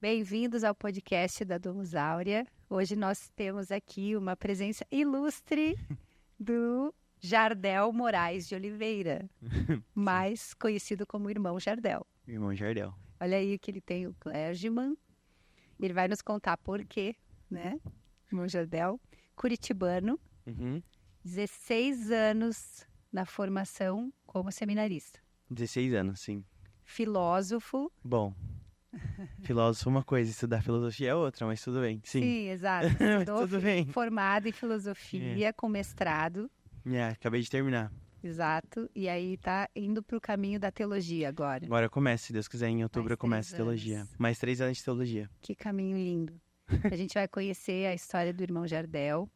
Bem-vindos ao podcast da Domus Áurea. Hoje nós temos aqui uma presença ilustre do Jardel Moraes de Oliveira, mais conhecido como Irmão Jardel. Irmão Jardel. Olha aí que ele tem o clergyman. Ele vai nos contar por quê, né? Irmão Jardel, curitibano, 16 anos na formação como seminarista. 16 anos, sim. Filósofo. Bom, filósofo é uma coisa, estudar filosofia é outra, mas tudo bem, sim. Sim, exato. Tudo bem. Formado em filosofia, com mestrado. Acabei de terminar. Exato. E aí tá indo pro caminho da teologia agora. Agora começa, se Deus quiser, em outubro eu começo teologia. anos. Mais 3 anos de teologia. Que caminho lindo. A gente vai conhecer a história do irmão Jardel.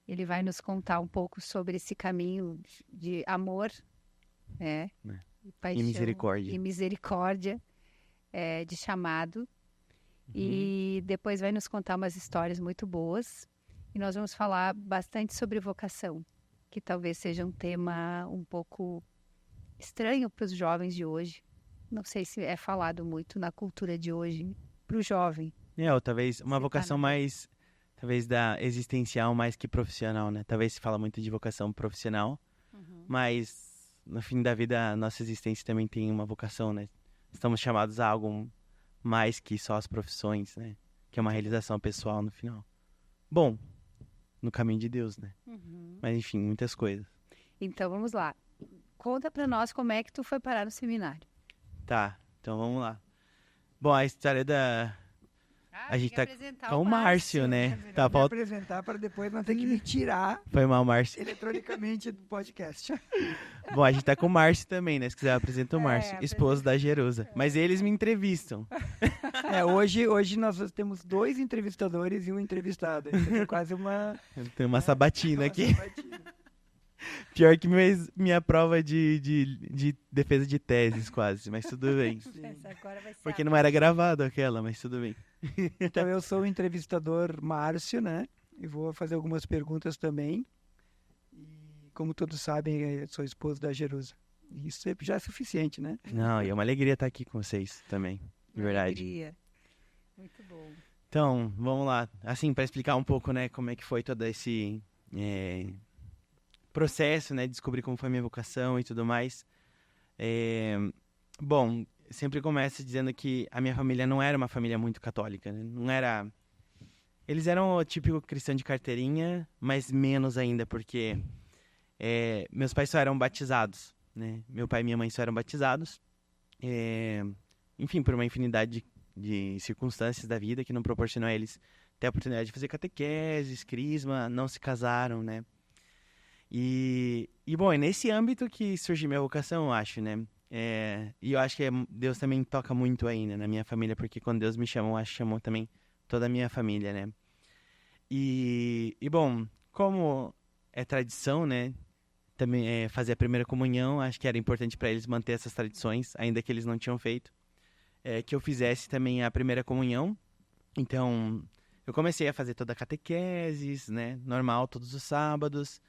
Ele vai nos contar um pouco sobre esse caminho de amor, né? E paixão, misericórdia. E misericórdia, de chamado. E depois vai nos contar umas histórias muito boas. E nós vamos falar bastante sobre vocação, que talvez seja um tema um pouco estranho para os jovens de hoje. Não sei se é falado muito na cultura de hoje para o jovem. Ou talvez uma vocação mais, talvez da existencial mais que profissional, né? Talvez se fala muito de vocação profissional, mas no fim da vida a nossa existência também tem uma vocação, né? Estamos chamados a algo mais que só as profissões, né? Que é uma realização pessoal no final. Bom, no caminho de Deus, né? Mas enfim, muitas coisas. Então vamos lá. Conta para nós como é que tu foi parar no seminário. Tá, então vamos lá. Bom, a história da... A gente tá com o Márcio, né? Tá Me apresentar para depois não ter que me tirar Foi mal, Márcio. eletronicamente do podcast. Bom, a gente tá com o Márcio também, né? Se quiser, apresenta o Márcio, esposo da Jerusa. Mas eles me entrevistam. Hoje nós temos 2 entrevistadores e um entrevistado. Então é quase uma... Tem uma sabatina aqui. sabatina. Pior que minha prova de defesa de teses, quase. Mas tudo bem. Essa agora vai ser Porque não era gravado aquela, mas tudo bem. Então eu sou o entrevistador Márcio, né? E vou fazer algumas perguntas também. E como todos sabem, eu sou esposo da Jerusa. Isso já é suficiente, né? Não, e é uma alegria estar aqui com vocês também. De verdade. Alegria. Muito bom. Então, vamos lá. Assim, para explicar um pouco, né, como é que foi todo esse processo, né, descobrir como foi a minha vocação e tudo mais. Bom, sempre começo dizendo que a minha família não era uma família muito católica, né? Não era... Eles eram o típico cristão de carteirinha, mas menos ainda, porque meus pais só eram batizados, né? Meu pai e minha mãe só eram batizados. Enfim, por uma infinidade de circunstâncias da vida que não proporcionou a eles ter a oportunidade de fazer catequese, crisma, não se casaram, né? E bom, é nesse âmbito que surgiu minha vocação, eu acho, né? E eu acho que Deus também toca muito aí, né, na minha família, porque quando Deus me chamou, eu acho que chamou também toda a minha família, né? E bom, como é tradição, né, também fazer a primeira comunhão, acho que era importante para eles manter essas tradições, ainda que eles não tinham feito, que eu fizesse também a primeira comunhão. Então, eu comecei a fazer toda a catequeses, né, normal, todos os sábados.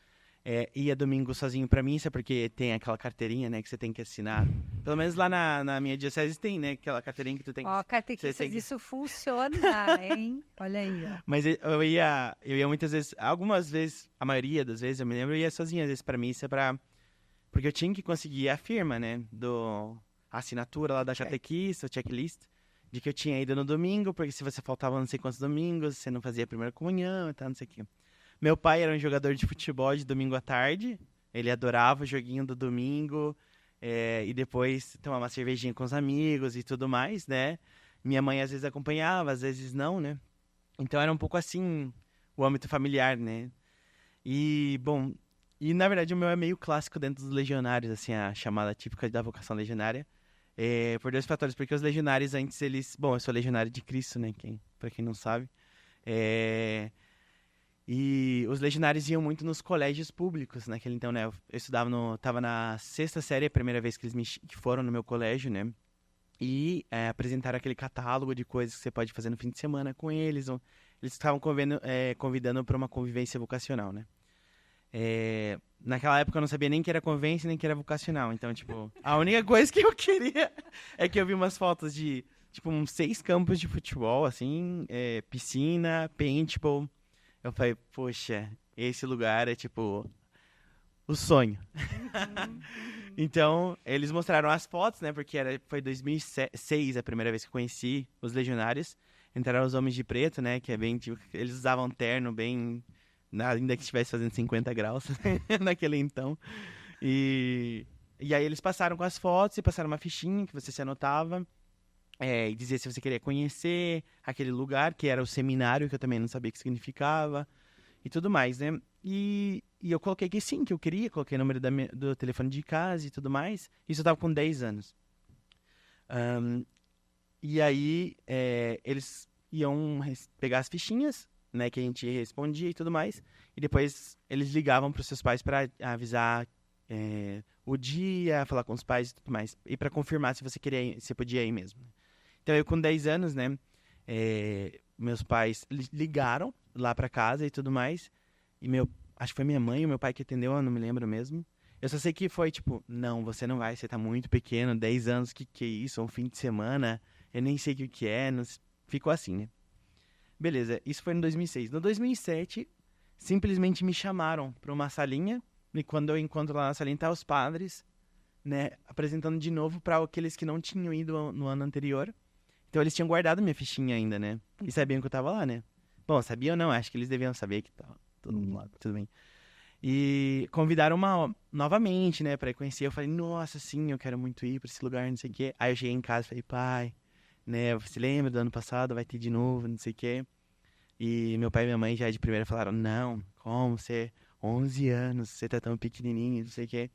Ia domingo sozinho pra missa, porque tem aquela carteirinha, né, que você tem que assinar. Pelo menos lá na minha diocese tem, né, aquela carteirinha que tu tem que... Ó, catequistas, tem que... isso funciona, hein? Olha aí, ó. Mas eu ia muitas vezes, algumas vezes, a maioria das vezes, eu me lembro, eu ia sozinho às vezes pra missa, porque eu tinha que conseguir a firma, né, a assinatura lá da catequista, o checklist, de que eu tinha ido no domingo, porque se você faltava não sei quantos domingos, você não fazia a primeira comunhão e tal, não sei o quê. Meu pai era um jogador de futebol de domingo à tarde. Ele adorava o joguinho do domingo. E depois tomar uma cervejinha com os amigos e tudo mais, né? Minha mãe às vezes acompanhava, às vezes não, né? Então era um pouco assim o âmbito familiar, né? E, bom... E, na verdade, o meu é meio clássico dentro dos legionários, assim, a chamada típica da vocação legionária. Por 2 fatores. Porque os legionários antes, eles... Bom, eu sou legionário de Cristo, né? Pra quem não sabe. E os legionários iam muito nos colégios públicos naquele então, né? Eu tava na 6ª série, a primeira vez que eles que foram no meu colégio, né? E apresentaram aquele catálogo de coisas que você pode fazer no fim de semana com eles. Eles estavam convidando para uma convivência vocacional, né? Naquela época eu não sabia nem que era convivência, nem que era vocacional. Então, tipo, a única coisa que eu queria é que eu vi umas fotos de tipo, uns 6 campos de futebol, assim, piscina, paintball. Eu falei, poxa, esse lugar é, tipo, o sonho. Então, eles mostraram as fotos, né? Porque foi 2006 a primeira vez que eu conheci os Legionários. Entraram os Homens de Preto, né? Que é bem, tipo, eles usavam terno bem... Ainda que estivesse fazendo 50 graus naquele então. E aí eles passaram com as fotos e passaram uma fichinha que você se anotava. E dizia se você queria conhecer aquele lugar, que era o seminário, que eu também não sabia o que significava. E tudo mais, né? E eu coloquei que sim, que eu queria. Coloquei o número do telefone de casa e tudo mais. Isso eu tava com 10 anos. E aí, eles iam pegar as fichinhas, né? Que a gente respondia e tudo mais. E depois eles ligavam para os seus pais para avisar o dia, falar com os pais e tudo mais. E para confirmar se você queria ir, se podia ir mesmo. Então, eu com 10 anos, né? Meus pais ligaram lá para casa e tudo mais. E acho que foi minha mãe ou meu pai que atendeu, eu não me lembro mesmo. Eu só sei que foi tipo, não, você não vai, você tá muito pequeno, 10 anos, que é isso? Um fim de semana, eu nem sei o que é, não... ficou assim, né? Beleza, isso foi em 2006. No 2007, simplesmente me chamaram para uma salinha, e quando eu encontro lá na salinha, tá os padres, né, apresentando de novo para aqueles que não tinham ido no ano anterior. Então eles tinham guardado minha fichinha ainda, né? E sabiam que eu tava lá, né? Bom, sabiam ou não? Acho que eles deviam saber que tava todo mundo lá, tudo bem. E convidaram novamente, né, pra ir conhecer. Eu falei, nossa, sim, eu quero muito ir pra esse lugar, não sei o quê. Aí eu cheguei em casa e falei, pai, né, você lembra do ano passado? Vai ter de novo, não sei o quê. E meu pai e minha mãe já de primeira falaram, não, como você, 11 anos, você tá tão pequenininho, não sei o quê.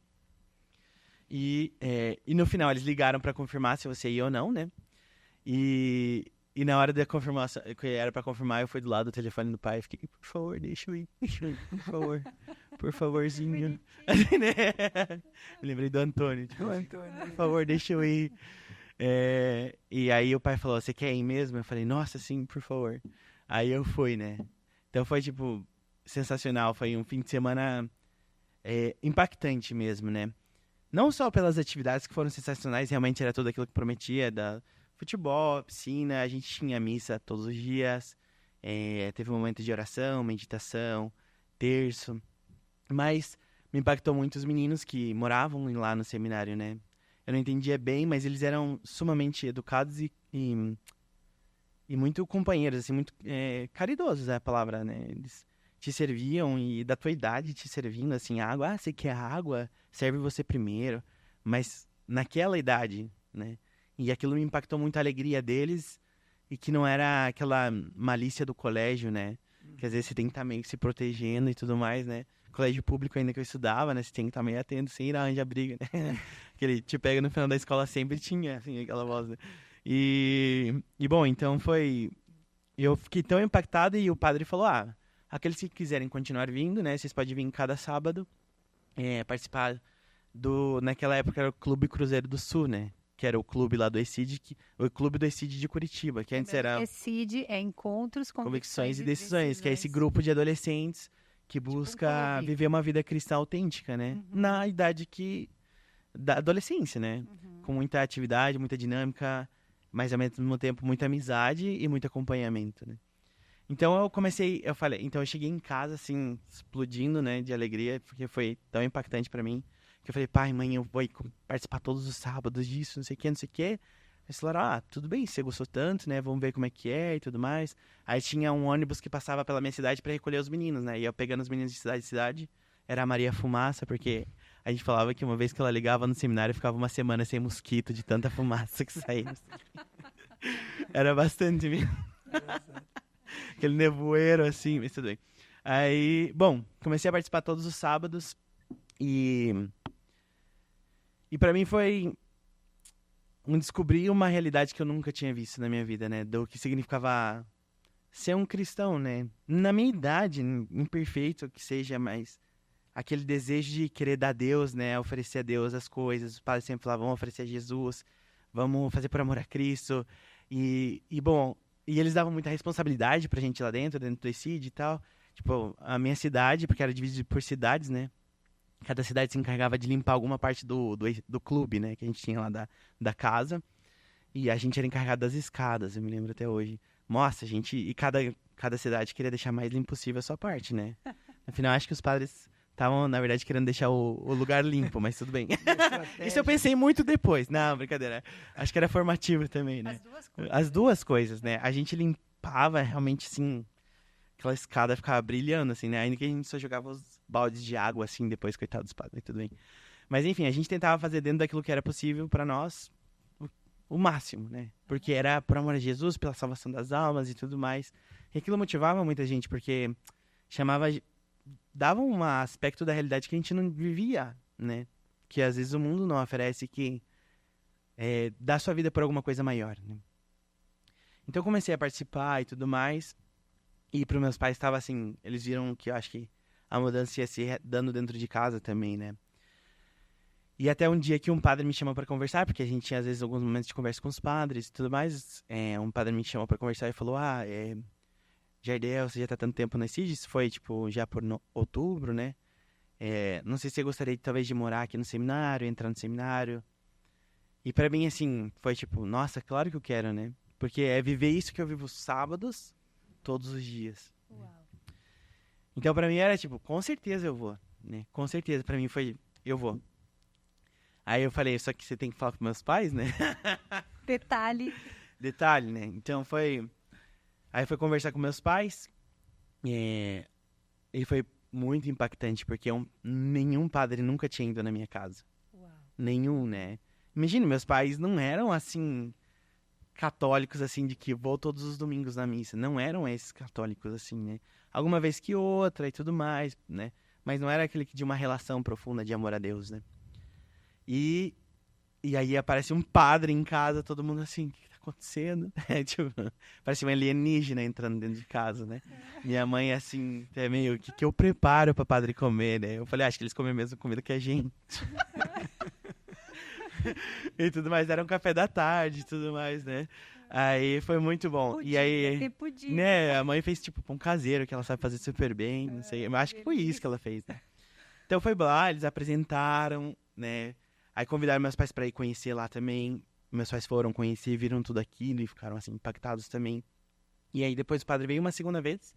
E no final eles ligaram pra confirmar se você ia ou não, né? E na hora da confirmação, que era pra confirmar, eu fui do lado do telefone do pai e fiquei, por favor, deixa eu ir, por favor, por favorzinho. Me lembrei do Antônio. Tipo, por favor, deixa eu ir. E aí o pai falou, você quer ir mesmo? Eu falei, nossa, sim, por favor. Aí eu fui, né? Então foi, tipo, sensacional. Foi um fim de semana impactante mesmo, né? Não só pelas atividades que foram sensacionais, realmente era tudo aquilo que prometia, da futebol, piscina, a gente tinha missa todos os dias, teve um momento de oração, meditação, terço, mas me impactou muito os meninos que moravam lá no seminário, né? Eu não entendia bem, mas eles eram sumamente educados e muito companheiros, assim, muito caridosos é a palavra, né? Eles te serviam e da tua idade te servindo, assim, água, você quer água? Serve você primeiro, mas naquela idade, né? E aquilo me impactou muito a alegria deles e que não era aquela malícia do colégio, né? Que às vezes você tem que estar meio que se protegendo e tudo mais, né? Colégio público ainda que eu estudava, né? Você tem que estar meio atento, sem ir arranjar briga, né? Que ele te pega no final da escola sempre tinha, assim, aquela voz, né? E bom, então foi... Eu fiquei tão impactado e o padre falou, aqueles que quiserem continuar vindo, né? Vocês podem vir cada sábado participar naquela época era o Clube Cruzeiro do Sul, né? Que era o clube lá do ECID, o clube do ECID de Curitiba, que antes era... ECID é Encontros, Convicções e Decisões, que é esse grupo de adolescentes que busca viver uma vida cristã autêntica, né? Uhum. Na idade da adolescência, né? Uhum. Com muita atividade, muita dinâmica, mas ao mesmo tempo muita amizade e muito acompanhamento, né? Então então eu cheguei em casa, assim, explodindo, né, de alegria, porque foi tão impactante pra mim, que eu falei, pai, mãe, eu vou participar todos os sábados disso, não sei o que, não sei o que. Eles falaram, tudo bem, você gostou tanto, né, vamos ver como é que é e tudo mais. Aí tinha um ônibus que passava pela minha cidade pra recolher os meninos, né, e eu pegando os meninos de cidade em cidade, era a Maria Fumaça, porque a gente falava que uma vez que ela ligava no seminário, ficava uma semana sem mosquito, de tanta fumaça que saía. Era bastante mesmo. Aquele nevoeiro, assim, mas tudo bem. Aí, bom, comecei a participar todos os sábados e pra mim foi descobrir uma realidade que eu nunca tinha visto na minha vida, né? Do que significava ser um cristão, né? Na minha idade, imperfeito que seja, mas aquele desejo de querer dar a Deus, né? Oferecer a Deus as coisas. Os padres sempre falavam, vamos oferecer a Jesus, vamos fazer por amor a Cristo. Bom... E eles davam muita responsabilidade pra gente lá dentro do ECID e tal. Tipo, a minha cidade, porque era dividido por cidades, né? Cada cidade se encarregava de limpar alguma parte do clube, né? Que a gente tinha lá da casa. E a gente era encarregado das escadas, eu me lembro até hoje. Nossa, a gente... E cada cidade queria deixar mais limpo possível a sua parte, né? Afinal, acho que os padres estavam, na verdade, querendo deixar o lugar limpo, mas tudo bem. Isso eu pensei muito depois. Não, brincadeira. Acho que era formativo também, né? As duas coisas. As duas coisas, né? A gente limpava realmente, assim... Aquela escada ficava brilhando, assim, né? Ainda que a gente só jogava os baldes de água, assim, depois, coitado dos padres, mas tudo bem. Mas, enfim, a gente tentava fazer dentro daquilo que era possível pra nós o máximo, né? Porque era por amor a Jesus, pela salvação das almas e tudo mais. E aquilo motivava muita gente, porque dava um aspecto da realidade que a gente não vivia, né? Que às vezes o mundo não oferece, que dá sua vida por alguma coisa maior, né? Então eu comecei a participar e tudo mais. E para os meus pais estava assim, eles viram que eu acho que a mudança ia se dando dentro de casa também, né? E até um dia que um padre me chamou para conversar, porque a gente tinha às vezes alguns momentos de conversa com os padres e tudo mais. Um padre me chamou para conversar e falou: Jardel, você já tá tanto tempo na CID, isso foi tipo já por outubro, né? Não sei se você gostaria talvez de morar aqui no seminário, entrar no seminário. E para mim assim, foi tipo, nossa, claro que eu quero, né? Porque é viver isso que eu vivo sábados, todos os dias. Uau. Então pra mim era tipo, com certeza eu vou, né? Com certeza, pra mim foi, eu vou. Aí eu falei, só que você tem que falar com meus pais, né? Detalhe, né? Então aí foi conversar com meus pais, e foi muito impactante, porque nenhum padre nunca tinha ido na minha casa. Uau. Nenhum, né? Imagina, meus pais não eram assim... católicos, assim, de que vou todos os domingos na missa. Não eram esses católicos, assim, né? Alguma vez que outra e tudo mais, né? Mas não era aquele de uma relação profunda de amor a Deus, né? E aí aparece um padre em casa, todo mundo assim, o que tá acontecendo? Tipo, parece um alienígena entrando dentro de casa, né? Minha mãe, assim, é meio, o que eu preparo pra padre comer, né? Eu falei, acho que eles comem a mesma comida que a gente. E tudo mais, era um café da tarde e tudo mais, né? Aí foi muito bom. Podia, e aí, podia. né, a mãe fez tipo pão caseiro, que ela sabe fazer super bem, não sei. Mas acho que foi isso que ela fez, né? Então foi lá, eles apresentaram, né? Aí convidaram meus pais pra ir conhecer lá também. Meus pais foram conhecer, viram tudo aquilo e ficaram assim impactados também. E aí depois o padre veio uma segunda vez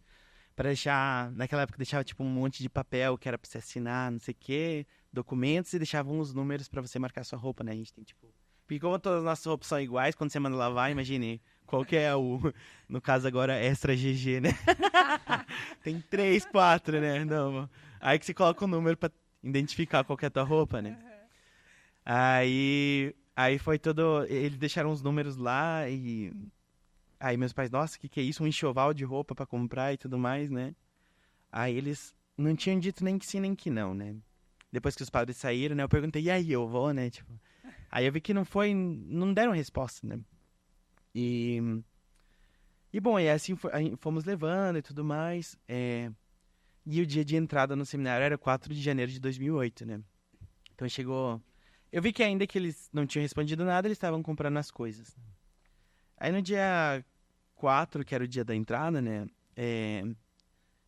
pra deixar, naquela época deixava tipo um monte de papel que era pra você assinar, não sei o quê, documentos, e deixavam os números pra você marcar sua roupa, né? A gente tem tipo... Porque como todas as nossas roupas são iguais, quando você manda lavar, imagine qual que é no caso agora, extra GG, né? Tem 3, 4, né? Não, aí que você coloca o número pra identificar qual que é a tua roupa, né? Aí foi todo... Eles deixaram os números lá e... Aí meus pais, nossa, o que é isso? Um enxoval de roupa pra comprar e tudo mais, né? Aí eles não tinham dito nem que sim, nem que não, né? Depois que os padres saíram, né? Eu perguntei, e aí, eu vou, né? Tipo... Aí eu vi que não deram resposta, né? E bom, e assim aí fomos levando e tudo mais. E o dia de entrada no seminário era 4 de janeiro de 2008, né? Então chegou... Eu vi que ainda que eles não tinham respondido nada, eles estavam comprando as coisas. Aí no dia 4, que era o dia da entrada, né?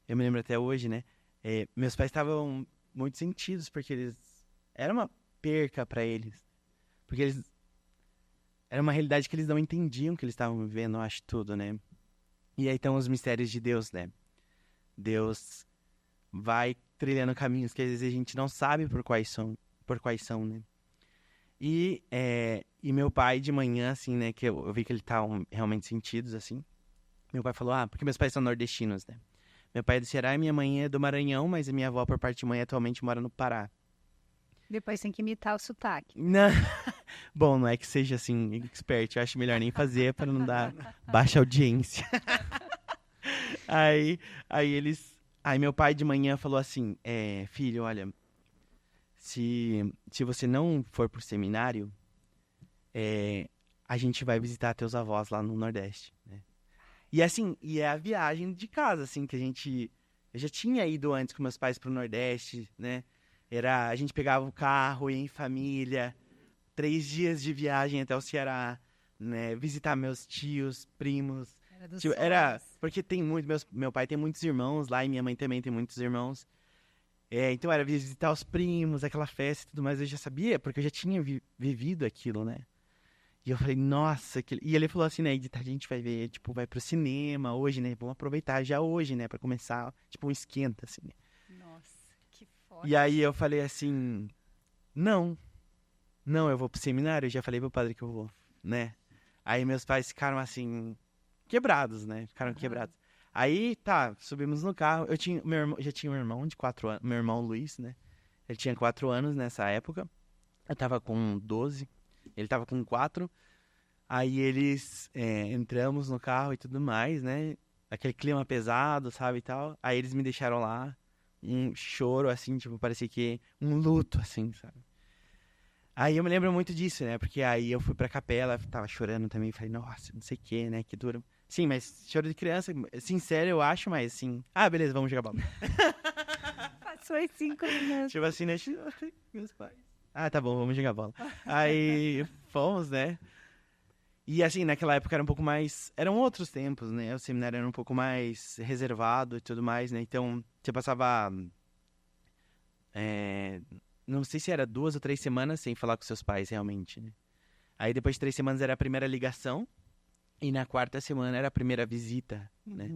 Eu me lembro até hoje, né? Meus pais estavam muito sentidos, porque era uma perca pra eles. Porque era uma realidade que eles não entendiam que eles estavam vivendo, eu acho, tudo, né? E aí estão os mistérios de Deus, né? Deus vai trilhando caminhos que às vezes a gente não sabe por quais são, né? E meu pai de manhã, assim, né? Que eu vi que ele tá realmente sentidos, assim. Meu pai falou, porque meus pais são nordestinos, né? Meu pai é do Ceará e minha mãe é do Maranhão, mas a minha avó, por parte de mãe, atualmente mora no Pará. Depois tem que imitar o sotaque. Não. Bom, não é que seja assim, expert. Eu acho melhor nem fazer para não dar baixa audiência. Aí meu pai de manhã falou assim, filho, olha, se você não for pro seminário, a gente vai visitar teus avós lá no Nordeste, né? E assim, é a viagem de casa, assim, que eu já tinha ido antes com meus pais pro Nordeste, né? A gente pegava o carro, ia em família, 3 dias de viagem até o Ceará, né? Visitar meus tios, primos. Porque meu pai tem muitos irmãos lá e minha mãe também tem muitos irmãos. Então era visitar os primos, aquela festa e tudo mais, eu já sabia, porque eu já tinha vivido aquilo, né? E eu falei, nossa, e ele falou assim, né, de tarde a gente vai ver, tipo, vai pro cinema hoje, né, vamos aproveitar já hoje, né, pra começar, tipo, um esquenta, assim, né. Nossa, que forte. E aí eu falei assim, não, eu vou pro seminário, eu já falei pro padre que eu vou, né. Aí meus pais ficaram assim, quebrados, né, ficaram quebrados. Aí, tá, subimos no carro, já tinha um irmão de 4 anos, meu irmão Luiz, né, ele tinha 4 anos nessa época, eu tava com 12, ele tava com 4, aí eles entramos no carro e tudo mais, né, aquele clima pesado, sabe, e tal, aí eles me deixaram lá, um choro, assim, tipo, parecia que um luto, assim, sabe. Aí eu me lembro muito disso, né, porque aí eu fui pra capela, tava chorando também, falei, nossa, não sei o que, né, que duro. Sim, mas choro de criança, sincero eu acho, mas assim, beleza, vamos jogar bola. Passou em 5 minutos. Tipo assim, né, meus pais. Tá bom, vamos jogar bola. Aí fomos, né, e assim, naquela época era um pouco mais, eram outros tempos, né, o seminário era um pouco mais reservado e tudo mais, né, então você passava, não sei se era 2 ou 3 semanas sem falar com seus pais, realmente, né. Aí depois de 3 semanas era a primeira ligação, e na 4ª semana era a primeira visita, né,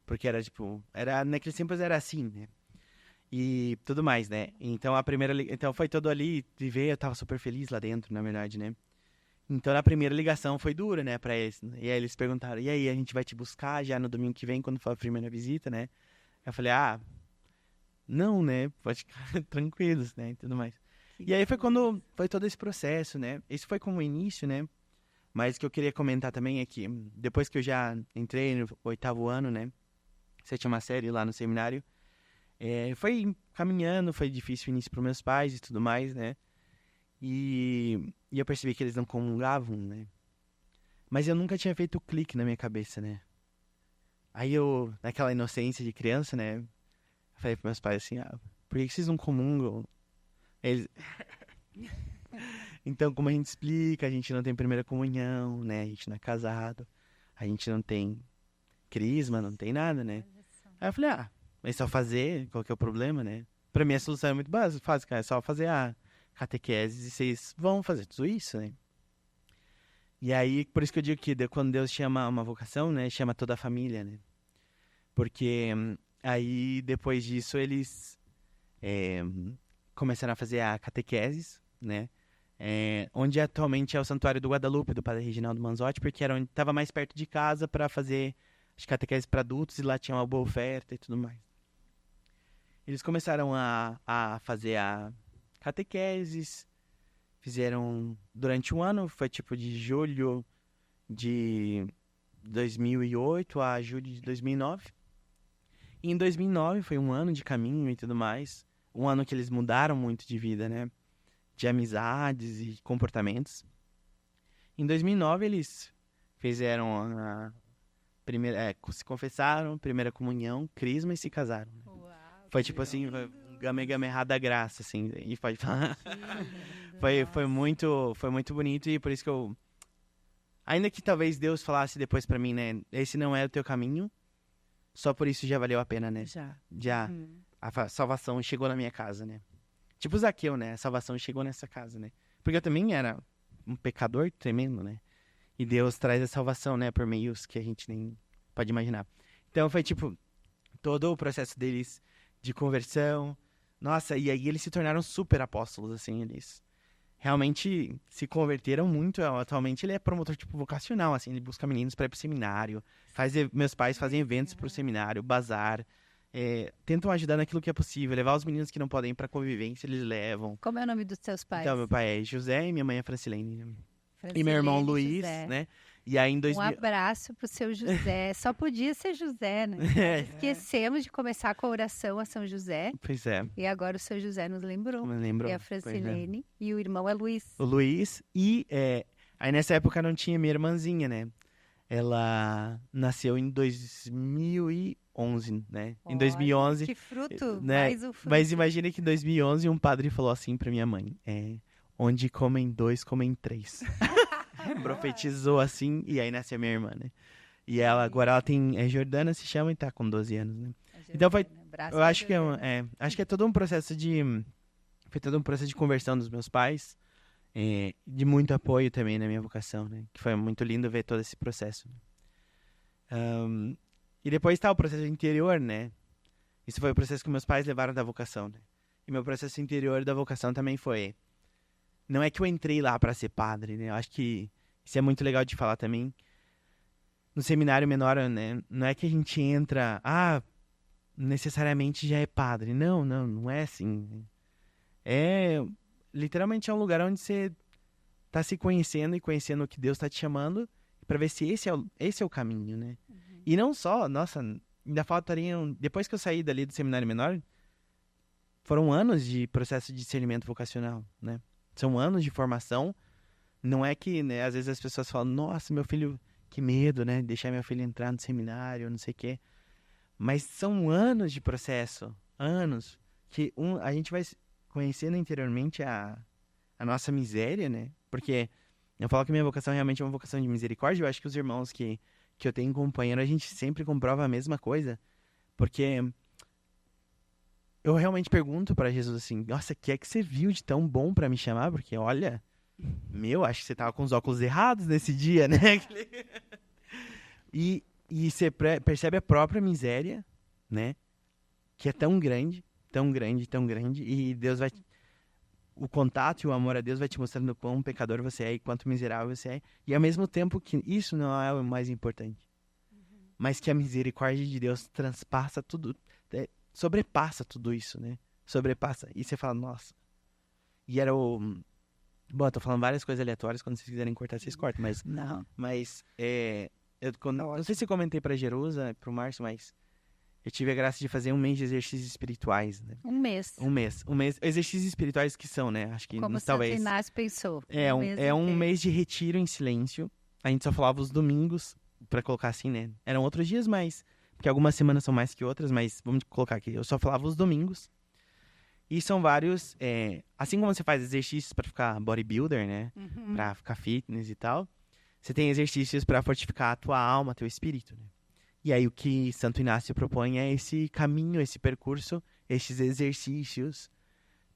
porque era tipo, naqueles tempos era assim, né, e tudo mais, né, então então foi todo ali, viver, eu tava super feliz lá dentro, na verdade, né. Então, a primeira ligação foi dura, né, pra eles. E aí eles perguntaram, e aí, a gente vai te buscar já no domingo que vem, quando for a primeira visita, né? Eu falei, não, né, pode ficar tranquilos, né, e tudo mais. E aí foi quando foi todo esse processo, né? Esse foi como o início, né? Mas o que eu queria comentar também é que, depois que eu já entrei no 8º ano, né, 7ª série lá no seminário, foi caminhando, foi difícil o início pros meus pais e tudo mais, né? E eu percebi que eles não comungavam, né? Mas eu nunca tinha feito clique na minha cabeça, né? Aí eu, naquela inocência de criança, né? Falei pros meus pais assim, por que vocês não comungam? Eles... Então, como a gente explica, a gente não tem primeira comunhão, né? A gente não é casado, a gente não tem crisma, não tem nada, né? Aí eu falei, é só fazer, qual que é o problema, né? Pra mim a solução é muito fácil, cara, é só fazer catequeses e vocês vão fazer tudo isso, né? E aí, por isso que eu digo que quando Deus chama uma vocação, né, chama toda a família, né? Porque aí, depois disso, eles começaram a fazer a catequeses, né? Onde atualmente é o Santuário do Guadalupe, do Padre Reginaldo Manzotti, porque era onde estava mais perto de casa para fazer as catequeses para adultos e lá tinha uma boa oferta e tudo mais. Eles começaram a fazer a catequeses, fizeram durante um ano, foi tipo de julho de 2008 a julho de 2009. E em 2009 foi um ano de caminho e tudo mais, um ano que eles mudaram muito de vida, né, de amizades e comportamentos. Em 2009 eles fizeram a primeira, se confessaram, primeira comunhão, crisma e se casaram. Uau, foi tipo assim, um gamegamerrá da graça, assim, e pode falar. Foi muito bonito e por isso que eu... Ainda que talvez Deus falasse depois pra mim, né, esse não é o teu caminho, só por isso já valeu a pena, né? Já. A salvação chegou na minha casa, né? Tipo Zaqueu, né? A salvação chegou nessa casa, né? Porque eu também era um pecador tremendo, né? E Deus traz a salvação, né? Por meios que a gente nem pode imaginar. Então foi tipo, todo o processo deles de conversão. Nossa, e aí eles se tornaram super apóstolos, assim, eles realmente se converteram muito. Atualmente ele é promotor, tipo, vocacional, assim, ele busca meninos para ir pro seminário, meus pais fazem eventos pro seminário, bazar, tentam ajudar naquilo que é possível, levar os meninos que não podem ir pra convivência, eles levam. Como é o nome dos seus pais? Então, meu pai é José e minha mãe é Francilene. Francilene, E meu irmão Luiz, José. né? E aí em Um abraço pro seu José. Só podia ser José, né? Esquecemos de começar com a oração a São José. Pois é. E agora o seu José nos lembrou. Me lembrou. E a Francilene. E o irmão é Luiz. O Luiz. E aí nessa época não tinha minha irmãzinha, né? Ela nasceu em 2011, né? Em 2011. Que fruto, né? mais um fruto. Mas imagine que em 2011 um padre falou assim pra minha mãe. Onde comem 2, comem 3. Profetizou assim, e aí nasceu minha irmã, né? E agora ela tem, Jordana se chama e tá com 12 anos, né? Então eu acho que é todo um processo de conversão dos meus pais, de muito apoio também na minha vocação, né? Que foi muito lindo ver todo esse processo. E depois tá o processo interior, né? Isso foi o processo que meus pais levaram da vocação, né? E meu processo interior da vocação também foi... Não é que eu entrei lá para ser padre, né? Eu acho que isso é muito legal de falar também. No seminário menor, né? Não é que a gente entra... necessariamente já é padre. Não é assim. Literalmente é um lugar onde você tá se conhecendo e conhecendo o que Deus tá te chamando para ver se esse é o caminho, né? Uhum. E não só, nossa, ainda faltariam... Depois que eu saí dali do seminário menor, foram anos de processo de discernimento vocacional, né? São anos de formação. Não é que, né, às vezes as pessoas falam, nossa, meu filho, que medo, né? Deixar meu filho entrar no seminário, não sei o quê. Mas são anos de processo, anos, que a gente vai conhecendo interiormente a nossa miséria, né? Porque eu falo que minha vocação realmente é uma vocação de misericórdia. Eu acho que os irmãos que eu tenho companheiro, a gente sempre comprova a mesma coisa. Porque eu realmente pergunto para Jesus assim, nossa, o que é que você viu de tão bom para me chamar? Porque, olha, acho que você tava com os óculos errados nesse dia, né? E você percebe a própria miséria, né? Que é tão grande, tão grande, tão grande. E Deus vai... O contato e o amor a Deus vai te mostrando quão pecador você é e quanto miserável você é. E ao mesmo tempo que isso não é o mais importante. Uhum. Mas que a misericórdia de Deus transpassa tudo, sobrepassa tudo isso, né? Sobrepassa. E você fala, nossa. E era o... Bom, eu tô falando várias coisas aleatórias. Quando vocês quiserem cortar, vocês cortam. Mas... Não. Mas, não sei se eu comentei pra Jerusa, pro Márcio, mas... Eu tive a graça de fazer um mês de exercícios espirituais, né? Um mês. Exercícios espirituais que são, né? Acho que como talvez... Santo Inácio pensou. Um mês de retiro em silêncio. A gente só falava os domingos, pra colocar assim, né? Eram outros dias, mas... Porque algumas semanas são mais que outras, mas vamos colocar aqui. Eu só falava os domingos. E são vários... assim como você faz exercícios pra ficar bodybuilder, né? Uhum. Pra ficar fitness e tal. Você tem exercícios pra fortificar a tua alma, teu espírito, né? E aí o que Santo Inácio propõe é esse caminho, esse percurso, esses exercícios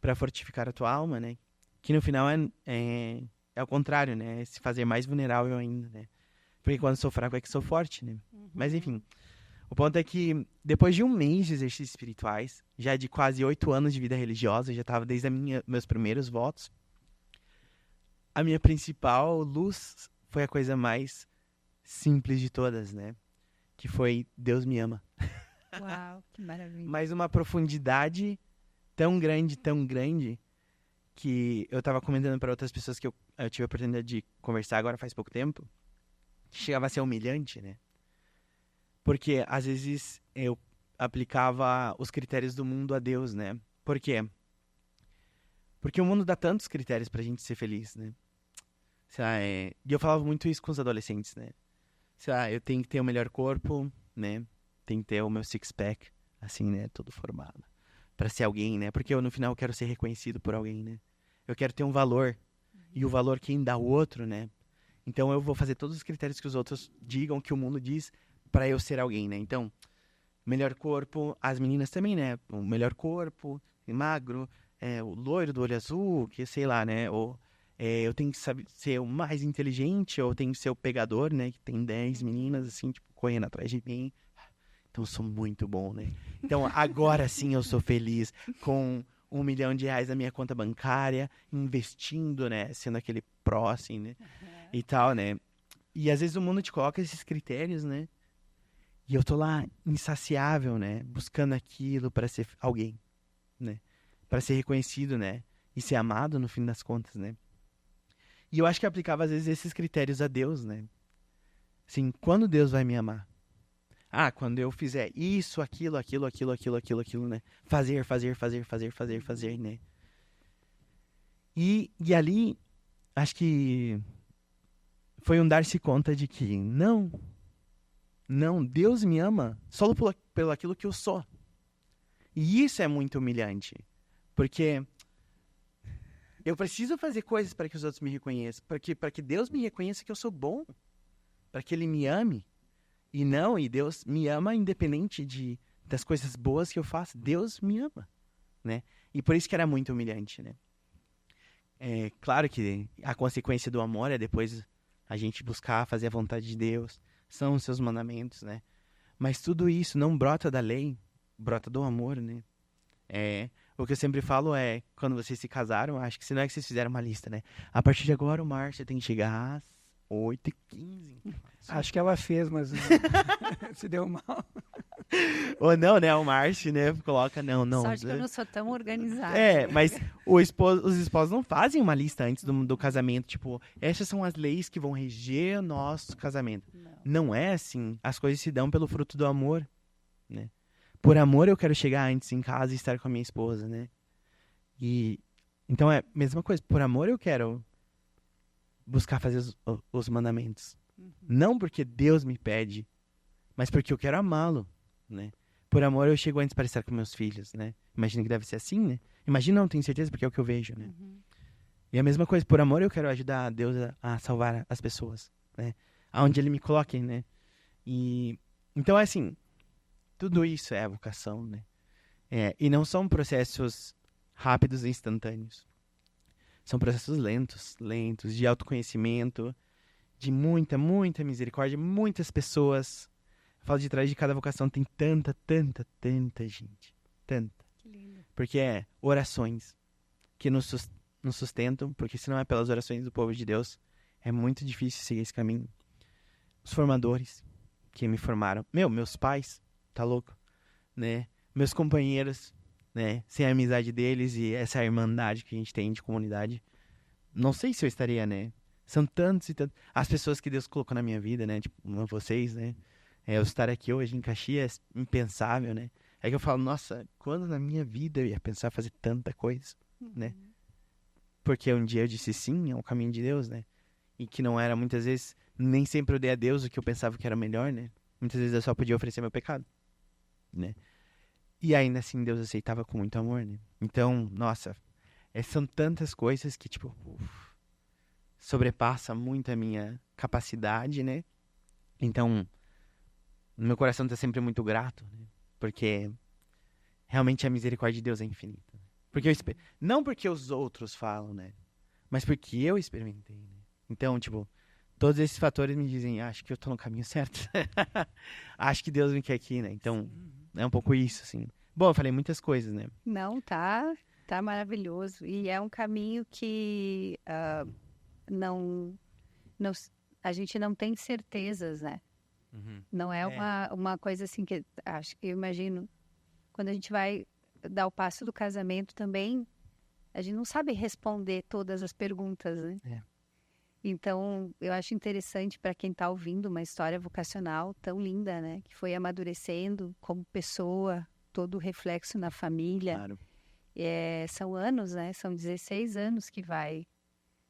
para fortificar a tua alma, né? Que no final é o contrário, né? É se fazer mais vulnerável ainda, né? Porque quando sou fraco é que sou forte, né? Uhum. Mas enfim, o ponto é que depois de um mês de exercícios espirituais, já de quase 8 anos de vida religiosa, já estava desde meus primeiros votos, a minha principal luz foi a coisa mais simples de todas, né? Que foi Deus me ama. Uau, que maravilha. Mas uma profundidade tão grande, que eu estava comentando para outras pessoas que eu tive a oportunidade de conversar agora faz pouco tempo, que chegava a ser humilhante, né? Porque às vezes eu aplicava os critérios do mundo a Deus, né? Por quê? Porque o mundo dá tantos critérios pra gente ser feliz, né? Sei lá, e eu falava muito isso com os adolescentes, né? Sei lá, eu tenho que ter o melhor corpo, né? Tem que ter o meu six-pack, assim, né? Todo formado. Pra ser alguém, né? Porque eu, no final, quero ser reconhecido por alguém, né? Eu quero ter um valor. E o valor quem dá o outro, né? Então, eu vou fazer todos os critérios que os outros digam, que o mundo diz, pra eu ser alguém, né? Então, melhor corpo, as meninas também, né? O melhor corpo, magro, o loiro do olho azul, que sei lá, né? Ou... eu tenho que ser o mais inteligente, ou eu tenho que ser o pegador, né? Que tem 10 meninas, assim, tipo, correndo atrás de mim. Então, eu sou muito bom, né? Então, agora sim eu sou feliz com R$1 milhão na minha conta bancária, investindo, né? Sendo aquele pró, assim, né? E tal, né? E às vezes o mundo te coloca esses critérios, né? E eu tô lá, insaciável, né? Buscando aquilo para ser alguém, né? Para ser reconhecido, né? E ser amado, no fim das contas, né? E eu acho que eu aplicava, às vezes, esses critérios a Deus, né? Assim, quando Deus vai me amar? Quando eu fizer isso, aquilo, né? Fazer, né? E ali, acho que foi um dar-se conta de que não, Deus me ama só pelo aquilo que eu sou. E isso é muito humilhante, porque... eu preciso fazer coisas para que os outros me reconheçam. Para que Deus me reconheça que eu sou bom. Para que Ele me ame. E Deus me ama independente das coisas boas que eu faço. Deus me ama, né? E por isso que era muito humilhante, né? É claro que a consequência do amor é depois a gente buscar fazer a vontade de Deus, são os seus mandamentos, né? Mas tudo isso não brota da lei, brota do amor, né? O que eu sempre falo é, quando vocês se casaram, acho que se não é que vocês fizeram uma lista, né? A partir de agora o Márcio tem que chegar às 8h15. Acho que ela fez, mas se deu mal. Ou não, né? O Márcio, né? Coloca, não. Sorte que eu não sou tão organizada. Mas os esposos não fazem uma lista antes do casamento. Tipo, essas são as leis que vão reger o nosso casamento. Não é assim. As coisas se dão pelo fruto do amor, né? Por amor eu quero chegar antes em casa e estar com a minha esposa, né? Então é a mesma coisa. Por amor eu quero buscar fazer os mandamentos. Não porque Deus me pede, mas porque eu quero amá-lo, né? Por amor eu chego antes para estar com meus filhos, né? Imagino que deve ser assim, né? Imagina, não tenho certeza, porque é o que eu vejo, né? E a mesma coisa, por amor eu quero ajudar Deus a salvar as pessoas, né? Aonde Ele me coloque, né? Então é assim, tudo isso é a vocação, né? E não são processos rápidos e instantâneos. São processos lentos, de autoconhecimento, de muita misericórdia, muitas pessoas. Eu falo de trás de cada vocação tem tanta gente. Tanta. Que lindo. Porque orações que nos sustentam, porque se não é pelas orações do povo de Deus, é muito difícil seguir esse caminho. Os formadores que me formaram. Meus pais, tá louco? Né? Meus companheiros, né? Sem a amizade deles e essa irmandade que a gente tem de comunidade, não sei se eu estaria, né? São tantos e tantos. As pessoas que Deus colocou na minha vida, né? Tipo, vocês, né? Eu estar aqui hoje em Caxias, impensável, né? É que eu falo, nossa, quando na minha vida eu ia pensar fazer tanta coisa, né? Porque um dia eu disse sim ao caminho de Deus, né? E que não era, muitas vezes, nem sempre eu dei a Deus o que eu pensava que era melhor, né? Muitas vezes eu só podia oferecer meu pecado, né? E ainda assim Deus aceitava com muito amor, né? Então, nossa, são tantas coisas que, tipo, sobrepassa muito a minha capacidade, né? Então, meu coração tá sempre muito grato, né? Porque realmente a misericórdia de Deus é infinita. Porque não porque os outros falam, né? Mas porque eu experimentei, né? Então, tipo, todos esses fatores me dizem, acho que eu tô no caminho certo. Acho que Deus me quer aqui, né? Então, é um pouco isso, assim. Bom, eu falei muitas coisas, né? Não, tá maravilhoso. E é um caminho que a gente não tem certezas, né? Não é uma coisa assim que eu imagino, quando a gente vai dar o passo do casamento também, a gente não sabe responder todas as perguntas, né? Então, eu acho interessante para quem está ouvindo uma história vocacional tão linda, né? Que foi amadurecendo como pessoa, todo o reflexo na família. Claro. São anos, né? São 16 anos que vai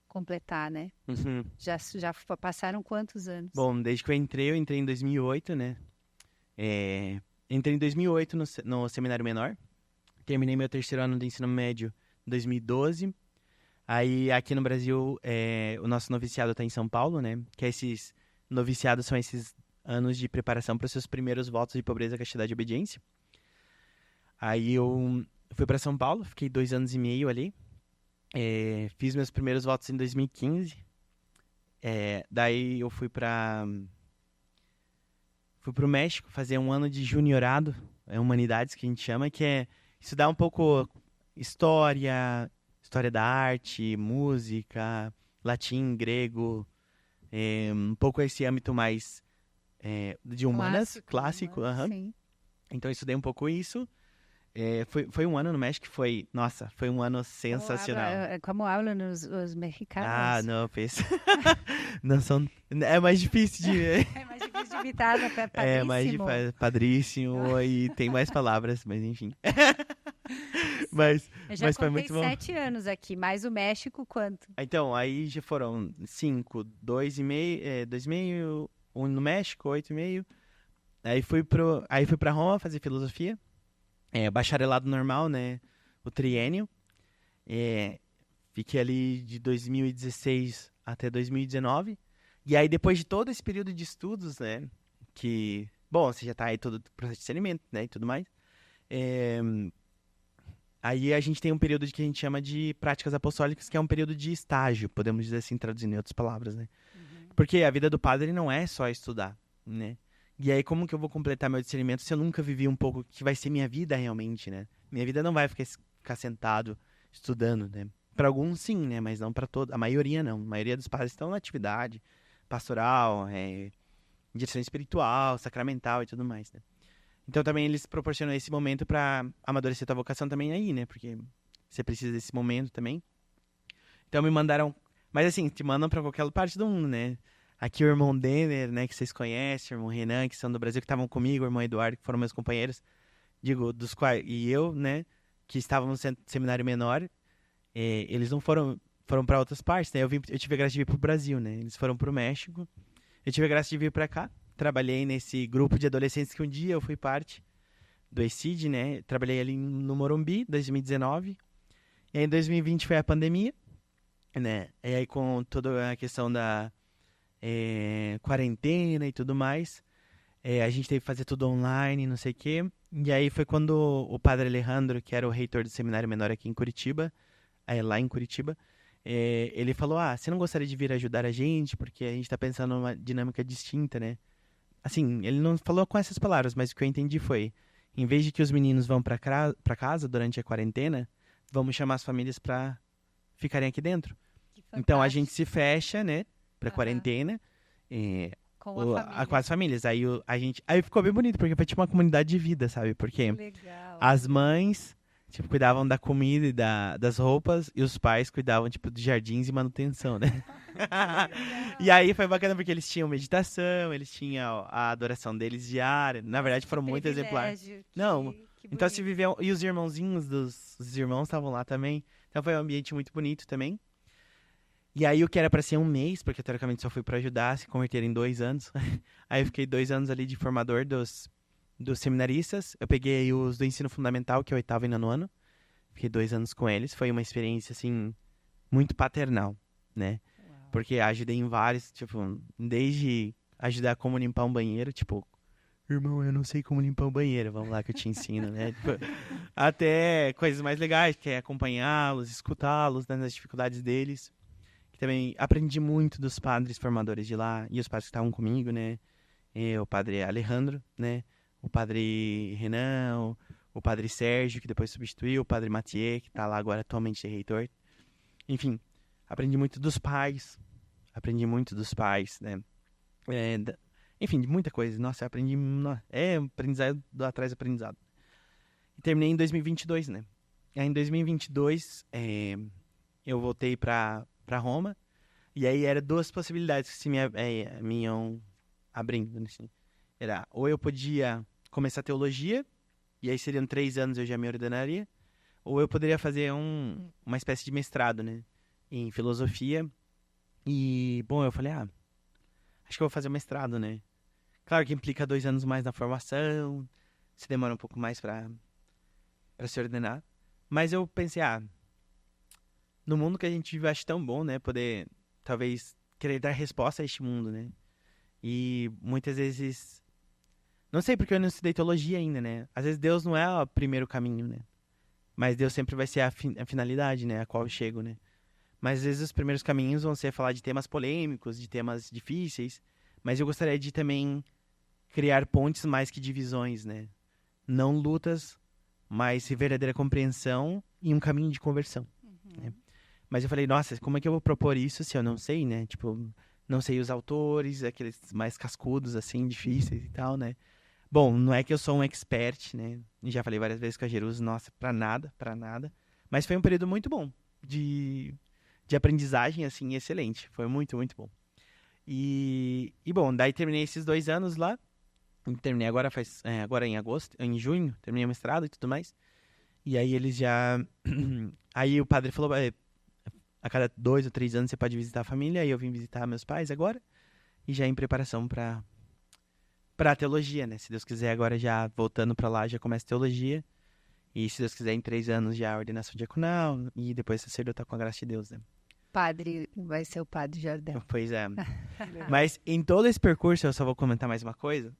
completar, né? Já passaram quantos anos? Bom, desde que eu entrei em 2008, né? Entrei em 2008 no Seminário Menor. Terminei meu 3º ano de ensino médio em 2012. Aí, aqui no Brasil, o nosso noviciado está em São Paulo, né? Que esses noviciados são esses anos de preparação para os seus primeiros votos de pobreza, castidade e obediência. Aí eu fui para São Paulo, fiquei 2 anos e meio ali. Fiz meus primeiros votos em 2015. Daí eu fui pro México fazer um ano de juniorado, humanidades que a gente chama, que é estudar um pouco história da arte, música, latim, grego, um pouco esse âmbito mais de humanas, clássico. Sim. Então eu estudei um pouco isso. Foi um ano no México que foi um ano sensacional. Como hablam os mexicanos? Ah, não, pensa. Não são. É mais difícil de. É mais difícil de imitar, né? Padríssimo. É mais difícil, padríssimo e tem mais palavras, mas enfim. Eu já foi muito bom. 7 anos aqui, mais o México quanto? Então, aí já foram 5, 2,5, 2,5, 1 no México, 8,5. Aí fui pra Roma fazer filosofia. Bacharelado normal, né? O triênio. Fiquei ali de 2016 até 2019. E aí, depois de todo esse período de estudos, né? Que, bom, você já tá aí todo o processo de discernimento, né? E tudo mais. Aí a gente tem um período que a gente chama de práticas apostólicas, que é um período de estágio, podemos dizer assim, traduzindo em outras palavras, né? Porque a vida do padre não é só estudar, né? E aí, como que eu vou completar meu discernimento se eu nunca vivi um pouco o que vai ser minha vida realmente, né? Minha vida não vai ficar sentado estudando, né? Para alguns, sim, né? Mas não para todos. A maioria, não. A maioria dos padres estão na atividade pastoral, direção espiritual, sacramental e tudo mais, né? Então, também eles proporcionam esse momento para amadurecer tua vocação também aí, né? Porque você precisa desse momento também. Então, me mandaram... Mas, assim, te mandam para qualquer parte do mundo, né? Aqui o irmão Denner, né, que vocês conhecem, o irmão Renan, que são do Brasil, que estavam comigo, o irmão Eduardo, que foram meus companheiros, digo, dos quais, e eu, né, que estávamos no seminário menor, eles não foram para outras partes, né, eu tive a graça de vir pro Brasil, né, eles foram pro México, eu tive a graça de vir para cá, trabalhei nesse grupo de adolescentes que um dia eu fui parte do ECID, né, trabalhei ali no Morumbi, 2019, e aí em 2020 foi a pandemia, né, e aí com toda a questão da quarentena e tudo mais, a gente teve que fazer tudo online, não sei o quê. E aí foi quando o padre Alejandro, que era o reitor do seminário menor aqui em Curitiba, lá em Curitiba, ele falou, você não gostaria de vir ajudar a gente? Porque a gente tá pensando numa dinâmica distinta, né? Assim, ele não falou com essas palavras, mas o que eu entendi foi, em vez de que os meninos vão pra casa durante a quarentena, vamos chamar as famílias pra ficarem aqui dentro. Então a gente se fecha, né? Pra quarentena, com as famílias. Aí ficou bem bonito, porque foi tipo uma comunidade de vida, sabe? Porque Legal. as mães, tipo, cuidavam da comida e das roupas, e os pais cuidavam, tipo, de jardins e manutenção, né? E aí foi bacana, porque eles tinham meditação, eles tinham a adoração deles diária. Na verdade, foram muito exemplares. Não, então se viviam... E os irmãozinhos os irmãos estavam lá também. Então foi um ambiente muito bonito também. E aí o que era pra ser um mês, porque teoricamente só fui pra ajudar, se converter em 2 anos. Aí eu fiquei 2 anos ali de formador dos seminaristas. Eu peguei os do ensino fundamental, que é o 8º e 9º ano. Fiquei 2 anos com eles. Foi uma experiência, assim, muito paternal, né? Uau. Porque ajudei em vários, tipo, desde ajudar como limpar um banheiro, tipo, irmão, eu não sei como limpar um banheiro, vamos lá que eu te ensino, né? Tipo, até coisas mais legais, que é acompanhá-los, escutá-los, né, nas dificuldades deles. Também aprendi muito dos padres formadores de lá, e os padres que estavam comigo, né? O padre Alejandro, né? O padre Renan, o padre Sérgio, que depois substituiu, o padre Mathieu, que está lá agora atualmente de reitor. Enfim, aprendi muito dos pais, né? Enfim, de muita coisa. Nossa, eu aprendi... aprendizado atrás de aprendizado. E terminei em 2022, né? Aí em 2022, eu voltei para Roma, e aí eram 2 possibilidades que se me iam abrindo, assim. Era, ou eu podia começar teologia, e aí seriam 3 anos eu já me ordenaria, ou eu poderia fazer uma espécie de mestrado, né, em filosofia, e, bom, eu falei, acho que eu vou fazer o mestrado, né. Claro que implica 2 anos mais na formação, se demora um pouco mais para se ordenar, mas eu pensei, no mundo que a gente vive, acho tão bom, né? Poder, talvez, querer dar resposta a este mundo, né? E muitas vezes... Não sei porque eu não estudei teologia ainda, né? Às vezes Deus não é o primeiro caminho, né? Mas Deus sempre vai ser a finalidade, né? A qual eu chego, né? Mas às vezes os primeiros caminhos vão ser falar de temas polêmicos, de temas difíceis. Mas eu gostaria de também criar pontes mais que divisões, né? Não lutas, mas verdadeira compreensão e um caminho de conversão, né? Mas eu falei, nossa, como é que eu vou propor isso se eu não sei, né? Tipo, não sei os autores, aqueles mais cascudos, assim, difíceis e tal, né? Bom, não é que eu sou um expert, né? E já falei várias vezes com a Jerusa, nossa, pra nada. Mas foi um período muito bom de aprendizagem, assim, excelente. Foi muito, muito bom. E bom, daí terminei esses 2 anos lá. Terminei agora em agosto, em junho, terminei o mestrado e tudo mais. E aí eles já... Aí o padre falou... A cada 2 ou 3 anos você pode visitar a família. Aí eu vim visitar meus pais agora. E já em preparação para a teologia, né? Se Deus quiser, agora já voltando para lá, já começa a teologia. E se Deus quiser, em 3 anos já a ordenação diaconal. E depois sacerdotal com a graça de Deus, né? Padre, vai ser o padre Jardel. Pois é. Mas em todo esse percurso, eu só vou comentar mais uma coisa.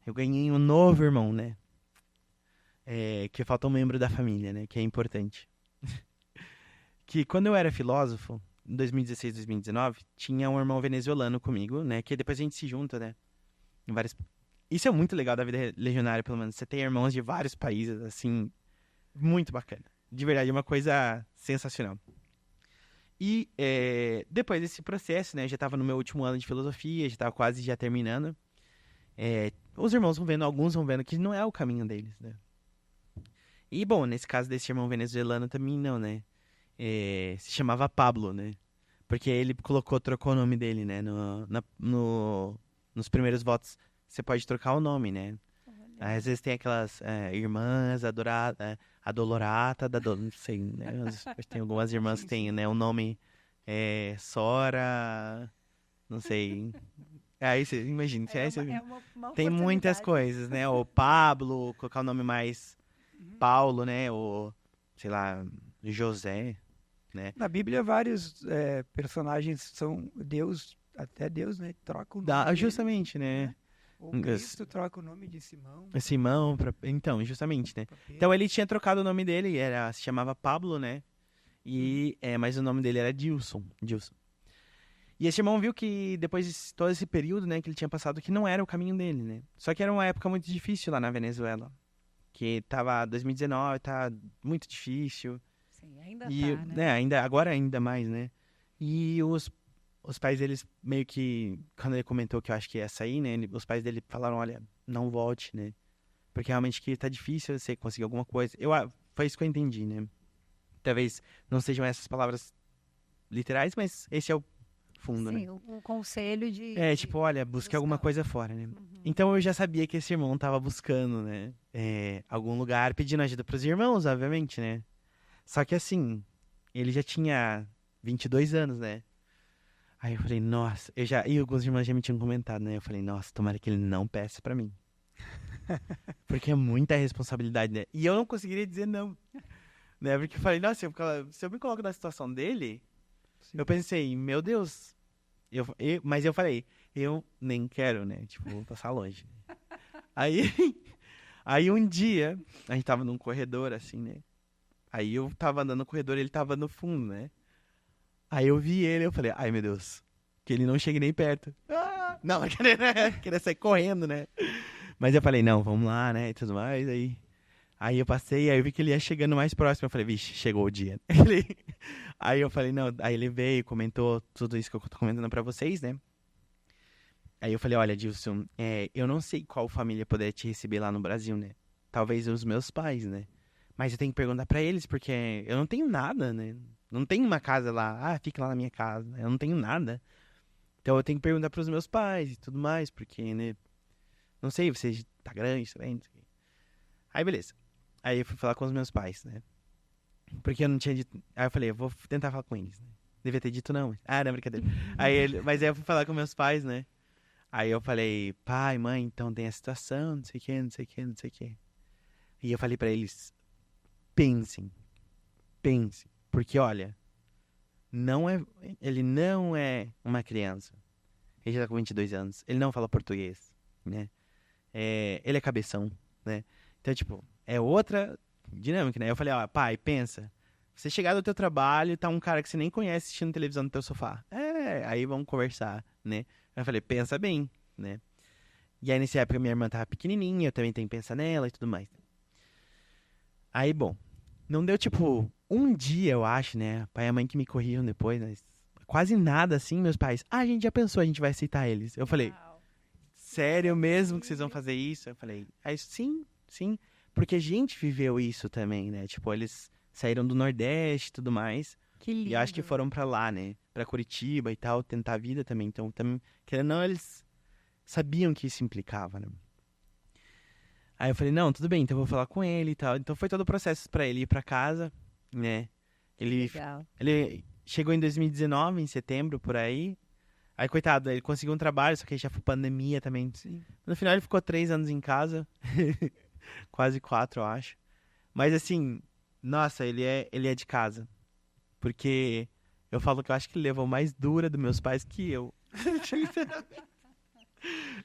Eu ganhei um novo irmão, né? que falta um membro da família, né? Que é importante. Que quando eu era filósofo, em 2016, 2019, tinha um irmão venezuelano comigo, né? Que depois a gente se junta, né? Em vários... Isso é muito legal da vida legionária, pelo menos. Você tem irmãos de vários países, assim, muito bacana. De verdade, é uma coisa sensacional. E depois desse processo, né? Eu já estava no meu último ano de filosofia, já estava quase já terminando. Os irmãos alguns vão vendo que não é o caminho deles, né? E, bom, nesse caso desse irmão venezuelano também não, né? Se chamava Pablo, né? Porque ele trocou o nome dele, né? Nos primeiros votos, você pode trocar o nome, né? Às vezes tem aquelas irmãs, a Dolorata, não sei, né? Tem algumas irmãs que têm, né? O nome Sora, não sei. Aí você imagina, tem muitas coisas, né? O Pablo, colocar o nome mais Paulo, né? Ou, sei lá, José, né? Na Bíblia, vários personagens são Deus, até Deus, né? Troca o nome justamente, né? O Cristo troca o nome de Simão. Então, justamente, né? Então ele tinha trocado o nome dele, se chamava Pablo, né? Mas o nome dele era Dilson. E esse irmão viu que depois de todo esse período, né, que ele tinha passado, que não era o caminho dele, né? Só que era uma época muito difícil lá na Venezuela. Que tava 2019, tá muito difícil. Sim, ainda tá, né? Agora ainda mais, né? E os pais deles meio que, quando ele comentou que eu acho que ia sair, né? Os pais dele falaram, olha, não volte, né? Porque realmente que tá difícil você conseguir alguma coisa. Foi isso que eu entendi, né? Talvez não sejam essas palavras literais, mas esse é o fundo, né? Sim, o conselho de... tipo, olha, busque alguma coisa fora, né? Então eu já sabia que esse irmão tava buscando, né? Algum lugar, pedindo ajuda pros irmãos, obviamente, né? Só que assim, ele já tinha 22 anos, né? Aí eu falei, nossa, e alguns irmãos já me tinham comentado, né? Eu falei, nossa, tomara que ele não peça pra mim. Porque é muita responsabilidade, né? E eu não conseguiria dizer não. Né? Porque eu falei, nossa, se eu me coloco na situação dele, eu pensei, meu Deus. Mas eu falei, eu nem quero, né? Tipo, vou passar longe. Aí um dia, a gente tava num corredor, assim, né? Aí eu tava andando no corredor e ele tava no fundo, né? Aí eu vi ele, eu falei, ai meu Deus, que ele não chegue nem perto. Não, eu queria sair correndo, né? Mas eu falei, não, vamos lá, né? E tudo mais, aí eu passei, aí eu vi que ele ia chegando mais próximo. Eu falei, vixe, chegou o dia. Aí eu falei, não, aí ele veio, comentou tudo isso que eu tô comentando pra vocês, né? Aí eu falei, olha, Dilson, eu não sei qual família poderia te receber lá no Brasil, né? Talvez os meus pais, né? Mas eu tenho que perguntar pra eles, porque eu não tenho nada, né? Não tenho uma casa lá, fica lá na minha casa. Eu não tenho nada. Então eu tenho que perguntar pros meus pais e tudo mais, porque, né? Não sei, você tá grande também, não sei. Aí beleza. Aí eu fui falar com os meus pais, né? Porque eu não tinha dito. Aí eu falei, eu vou tentar falar com eles, né? Devia ter dito não. Não, brincadeira. Mas aí eu fui falar com meus pais, né? Aí eu falei, pai, mãe, então tem a situação, não sei o que, não sei o que, não sei o que. E eu falei pra eles, pensem. Porque, olha, ele não é uma criança. Ele já tá com 22 anos. Ele não fala português, né? Ele é cabeção, né? Então, tipo, é outra dinâmica, né? Eu falei, ó, pai, pensa. Você chegar do teu trabalho, tá um cara que você nem conhece assistindo televisão no teu sofá. Aí vamos conversar, né? Eu falei, pensa bem, né? E aí, nessa época, minha irmã tava pequenininha, eu também tenho que pensar nela e tudo mais. Aí, bom, não deu, tipo, um dia, eu acho, né? Pai e a mãe que me corriam depois, mas quase nada, assim, meus pais. A gente já pensou, a gente vai aceitar eles. Eu falei, sério mesmo que vocês vão fazer isso? Eu falei, sim, porque a gente viveu isso também, né? Tipo, eles saíram do Nordeste e tudo mais. Que lindo. E acho que foram pra lá, né? Pra Curitiba e tal, tentar a vida também. Então, também, querendo ou não, eles sabiam que isso implicava, né? Aí eu falei, não, tudo bem, então eu vou falar com ele e tal. Então foi todo o processo pra ele ir pra casa, né? Legal. Ele chegou em 2019, em setembro, por aí. Aí, coitado, ele conseguiu um trabalho, só que aí já foi pandemia também. Sim. No final ele ficou 3 anos em casa. Quase 4, eu acho. Mas assim, nossa, ele é de casa. Porque eu falo que eu acho que ele levou mais dura dos meus pais que eu.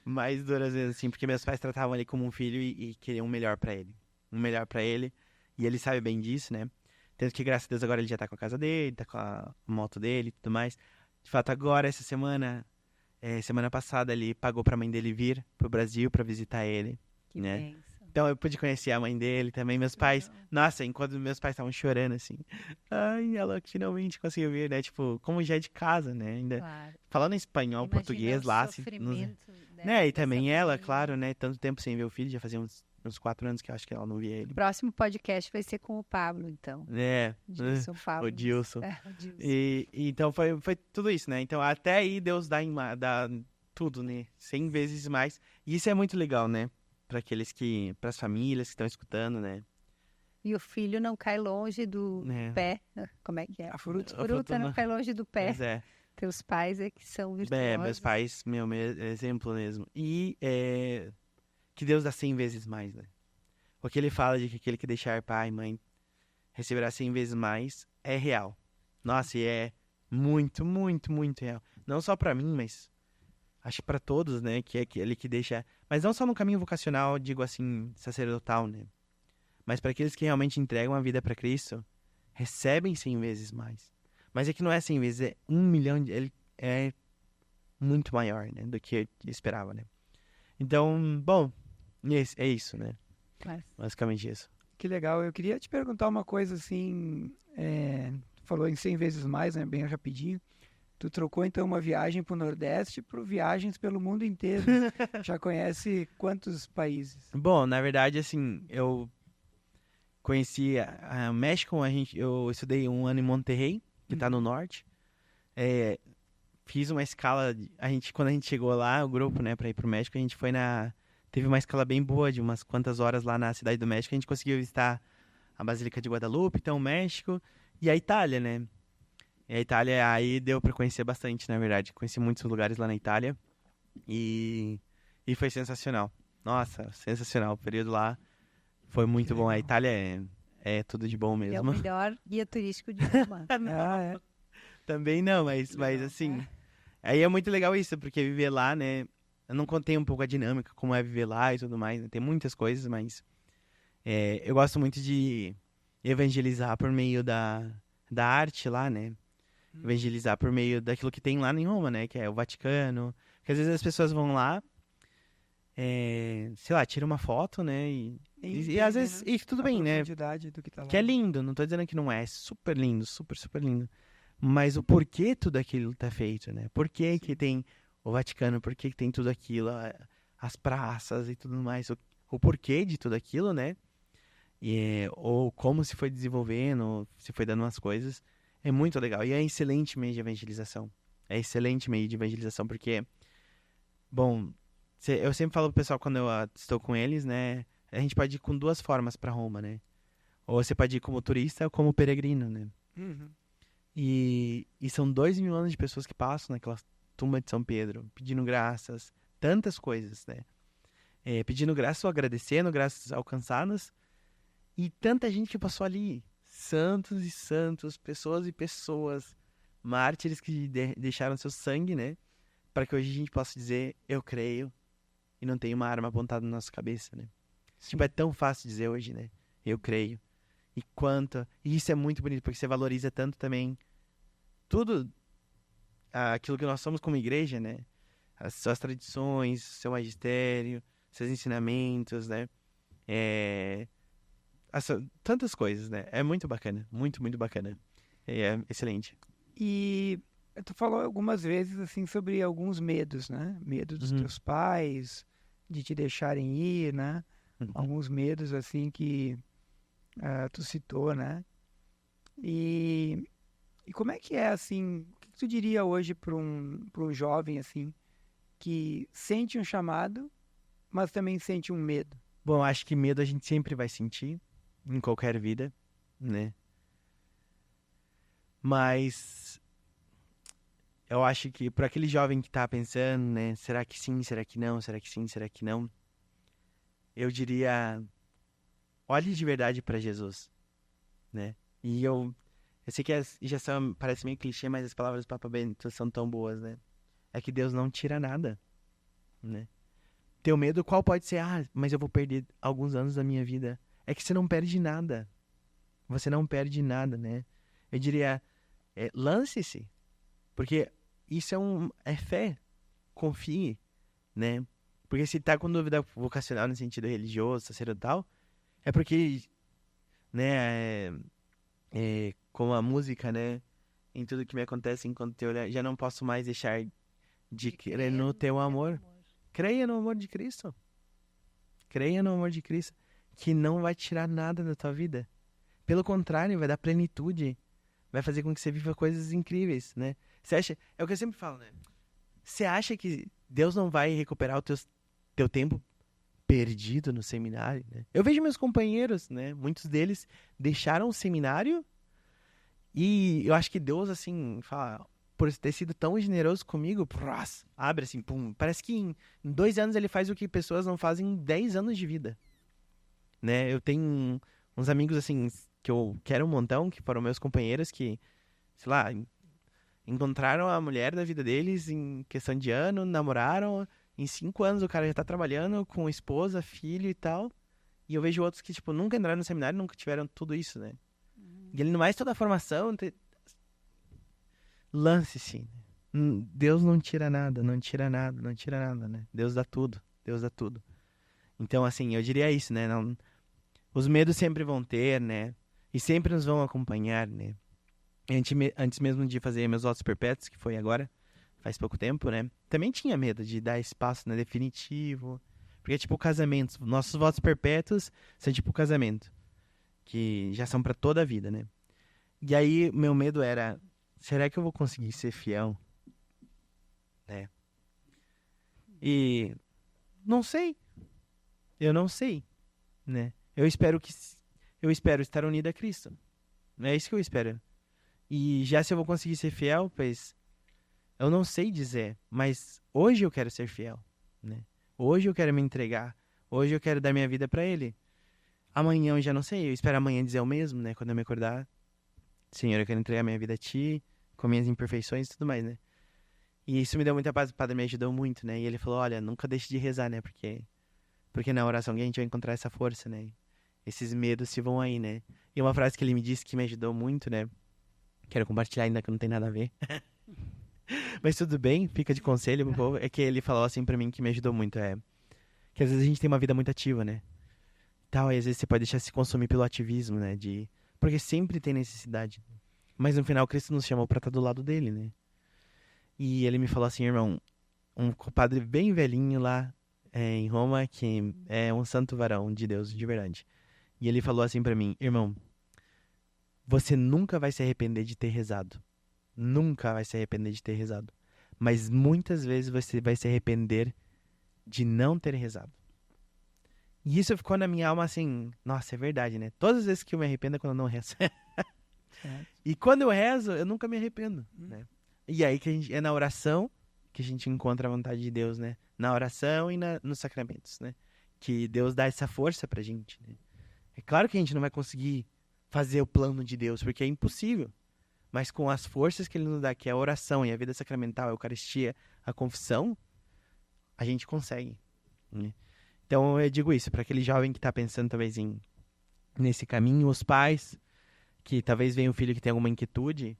Mais dura às vezes, assim, porque meus pais tratavam ele como um filho e queriam o melhor pra ele. o melhor pra ele. E ele sabe bem disso, né? Tanto que, graças a Deus, agora ele já tá com a casa dele, tá com a moto dele e tudo mais. De fato, agora, essa semana passada, ele pagou pra mãe dele vir pro Brasil pra visitar ele, Que né? bênção. Então eu pude conhecer a mãe dele também, meus pais. Nossa, enquanto meus pais estavam chorando, assim. Ai, ela finalmente conseguiu vir, né? Tipo, como já é de casa, né? Ainda Claro. falando espanhol, Imagina português o lá. sofrimento, Né? E dessa também ela, família. claro, né? Tanto tempo sem ver o filho, já fazia uns 4 anos que eu acho que ela não via ele. O próximo podcast vai ser com o Pablo, então. É, Gilson Pablo. o Dilson. O Dilson. E então foi tudo isso, né? Então até aí Deus dá tudo, né? 100 vezes mais. E isso é muito legal, né? Para as famílias que estão escutando, né? E o filho não cai longe do É. pé. Como é que é? A fruta. A fruta não cai longe do pé. Pois é. Teus pais é que são virtuosos. Meus pais, meu exemplo mesmo. E que Deus dá 100 vezes mais, né? O que ele fala de que aquele que deixar pai e mãe receberá 100 vezes mais é real. Nossa, e é muito, muito, muito real. Não só pra mim, mas acho que pra todos, né? Que é aquele que deixa... Mas não só no caminho vocacional, digo assim, sacerdotal, né? Mas para aqueles que realmente entregam a vida pra Cristo, recebem 100 vezes mais. Mas é que não é 100 vezes, é 1 milhão. Ele é muito maior, né? Do que eu esperava, né? Então, bom, é isso, né? Mas, Basicamente isso. Que legal. Eu queria te perguntar uma coisa assim. Tu falou em 100 vezes mais, né? Bem rapidinho. Tu trocou então uma viagem para o Nordeste por viagens pelo mundo inteiro. Já conhece quantos países? Bom, na verdade, assim, eu conheci o México, eu estudei 1 ano em Monterrey, que tá no norte. Fiz uma escala, quando a gente chegou lá, o grupo, né, pra ir pro México, a gente teve uma escala bem boa de umas quantas horas lá na Cidade do México, a gente conseguiu visitar a Basílica de Guadalupe, então o México e a Itália, né? E a Itália aí deu pra conhecer bastante, na verdade. Conheci muitos lugares lá na Itália e foi sensacional. Nossa, sensacional. O período lá foi muito bom. A Itália é tudo de bom é o mesmo. melhor guia turístico de Roma. Ah, é. Também não, mas assim... Aí é muito legal isso, porque viver lá, né? Eu não contei um pouco a dinâmica, como é viver lá e tudo mais, né? Tem muitas coisas, mas... eu gosto muito de evangelizar por meio da arte lá, né? Evangelizar por meio daquilo que tem lá em Roma, né? Que é o Vaticano. Porque às vezes as pessoas vão lá, sei lá, tiram uma foto, né? E às vezes... E tudo bem, né? Do que tá lá. Que é lindo, não tô dizendo que não é. É super lindo, super, super lindo. Mas o porquê tudo aquilo tá feito, né? Por que que tem o Vaticano? Por que que tem tudo aquilo? As praças e tudo mais. O porquê de tudo aquilo, né? Ou como se foi desenvolvendo, se foi dando umas coisas. É muito legal. E é excelente meio de evangelização. É excelente meio de evangelização, porque... Bom, eu sempre falo pro pessoal quando eu estou com eles, né? A gente pode ir com 2 formas pra Roma, né? Ou você pode ir como turista ou como peregrino, né? Uhum. E são 2.000 anos de pessoas que passam naquela tumba de São Pedro, pedindo graças, tantas coisas, né? Pedindo graças ou agradecendo, graças alcançadas. E tanta gente que passou ali, santos e santos, pessoas e pessoas, mártires que deixaram seu sangue, né? Para que hoje a gente possa dizer, eu creio, e não tem uma arma apontada na nossa cabeça, né? Tipo, é tão fácil dizer hoje, né? Eu creio. E isso é muito bonito, porque você valoriza tanto também tudo aquilo que nós somos como igreja, né? As suas tradições, seu magistério, seus ensinamentos, né? Tantas coisas, né? É muito bacana, muito, muito bacana. É excelente. E tu falou algumas vezes assim sobre alguns medos, né? Medo dos teus pais, de te deixarem ir, né? Alguns medos assim que tu citou, né? E como é que é assim? O que tu diria hoje para um jovem assim que sente um chamado, mas também sente um medo? Bom, acho que medo a gente sempre vai sentir em qualquer vida, né? Mas eu acho que para aquele jovem que tá pensando, né? Será que sim? Será que não? Será que sim? Será que não? Eu diria, olhe de verdade para Jesus, né? E eu sei que parece meio clichê, mas as palavras do Papa Bento são tão boas, né? É que Deus não tira nada, né? Teu medo qual pode ser? Mas eu vou perder alguns anos da minha vida. é que você não perde nada. Você não perde nada, né? Eu diria, lance-se. Porque isso é fé. Confie, né? Porque se tá com dúvida vocacional no sentido religioso, sacerdotal, é porque, né, como a música, né? Em tudo que me acontece enquanto eu olhar, já não posso mais deixar de crer no teu amor. Creia no amor de Cristo. Creia no amor de Cristo, que não vai tirar nada da tua vida. Pelo contrário, vai dar plenitude. Vai fazer com que você viva coisas incríveis, né? Você acha... É o que eu sempre falo, né? Você acha que Deus não vai recuperar o teu tempo perdido no seminário, né? Eu vejo meus companheiros, né? Muitos deles deixaram o seminário e eu acho que Deus, assim, fala... Por ter sido tão generoso comigo, abre assim, pum. Parece que em 2 anos ele faz o que pessoas não fazem em 10 anos de vida, né? Eu tenho uns amigos, assim, que eu quero um montão, que foram meus companheiros, que, sei lá, encontraram a mulher da vida deles em questão de ano, namoraram, em 5 anos o cara já tá trabalhando com esposa, filho e tal. E eu vejo outros que, tipo, nunca entraram no seminário, nunca tiveram tudo isso, né? E ele não mais toda a formação... Lance-se. Deus não tira nada, não tira nada, não tira nada, né? Deus dá tudo, Deus dá tudo. Então, assim, eu diria isso, né? Não, os medos sempre vão ter, né? E sempre nos vão acompanhar, né? Antes mesmo de fazer meus votos perpétuos, que foi agora, faz pouco tempo, né? Também tinha medo de dar espaço, né? Definitivo. Porque é tipo casamento. Nossos votos perpétuos são tipo casamento. Que já são pra toda a vida, né? E aí, meu medo era... Será que eu vou conseguir ser fiel? Né? E não sei. Eu não sei, né? Eu espero estar unido a Cristo. É isso que eu espero. E já se eu vou conseguir ser fiel, pois eu não sei dizer, mas hoje eu quero ser fiel, né? Hoje eu quero me entregar. Hoje eu quero dar minha vida para ele. Amanhã eu já não sei. Eu espero amanhã dizer o mesmo, né? Quando eu me acordar. Senhor, eu quero entregar minha vida a ti, com minhas imperfeições e tudo mais, né? E isso me deu muita paz, o padre me ajudou muito, né? E ele falou, olha, nunca deixe de rezar, né? Porque na oração que a gente vai encontrar essa força, né? Esses medos se vão aí, né? E uma frase que ele me disse que me ajudou muito, né? Quero compartilhar ainda que não tem nada a ver. Mas tudo bem, fica de conselho pro povo. É que ele falou assim pra mim que me ajudou muito, que às vezes a gente tem uma vida muito ativa, né? Tal, e às vezes você pode deixar se consumir pelo ativismo, né? Porque sempre tem necessidade. Mas no final, Cristo nos chamou pra estar do lado dele, né? E ele me falou assim, irmão, um padre bem velhinho lá em Roma, que é um santo varão de Deus, de verdade. E ele falou assim pra mim, irmão, você nunca vai se arrepender de ter rezado. Nunca vai se arrepender de ter rezado. Mas muitas vezes você vai se arrepender de não ter rezado. E isso ficou na minha alma assim, nossa, é verdade, né? Todas as vezes que eu me arrependo é quando eu não rezo. E quando eu rezo, eu nunca me arrependo, né? E aí que é na oração que a gente encontra a vontade de Deus, né? Na oração e nos sacramentos, né? Que Deus dá essa força pra gente, né? É claro que a gente não vai conseguir fazer o plano de Deus, porque é impossível. Mas com as forças que Ele nos dá, que é a oração e a vida sacramental, a Eucaristia, a confissão, a gente consegue, né? Então eu digo isso, para aquele jovem que está pensando talvez nesse caminho, os pais, que talvez venha um filho que tem alguma inquietude,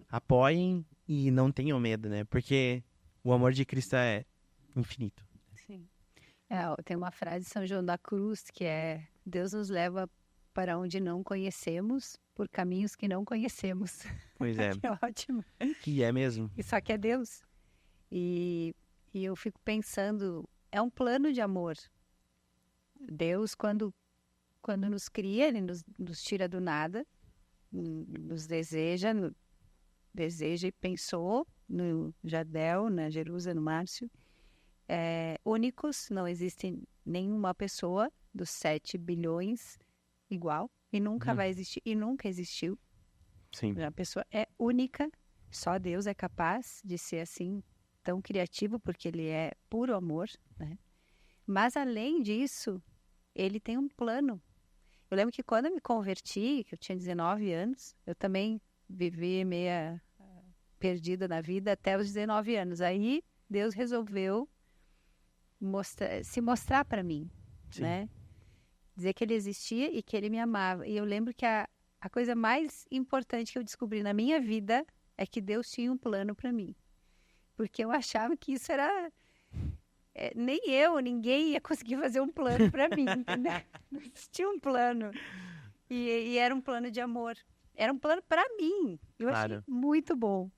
apoiem e não tenham medo, né? Porque o amor de Cristo é infinito. Sim. Tem uma frase de São João da Cruz que é: Deus nos leva para onde não conhecemos, por caminhos que não conhecemos. Pois é. Que ótimo. Que é mesmo. E só que é Deus. E eu fico pensando, é um plano de amor. Deus, quando nos cria, Ele nos tira do nada, nos deseja e pensou no Jardel, na Jerusa, no Márcio, únicos, não existe nenhuma pessoa dos 7 bilhões igual, e nunca vai existir, e nunca existiu. Sim. A pessoa é única, só Deus é capaz de ser assim, tão criativo, porque Ele é puro amor, né? Mas além disso, Ele tem um plano. Eu lembro que quando eu me converti, que eu tinha 19 anos, eu também vivi meia perdida na vida até os 19 anos. Aí Deus resolveu se mostrar para mim, Sim. né? dizer que ele existia e que ele me amava. E eu lembro que a coisa mais importante que eu descobri na minha vida é que Deus tinha um plano para mim. Porque eu achava que isso era... nem ninguém ia conseguir fazer um plano para mim, entendeu? Não existia um plano. E era um plano de amor. Era um plano para mim. Eu achei muito bom.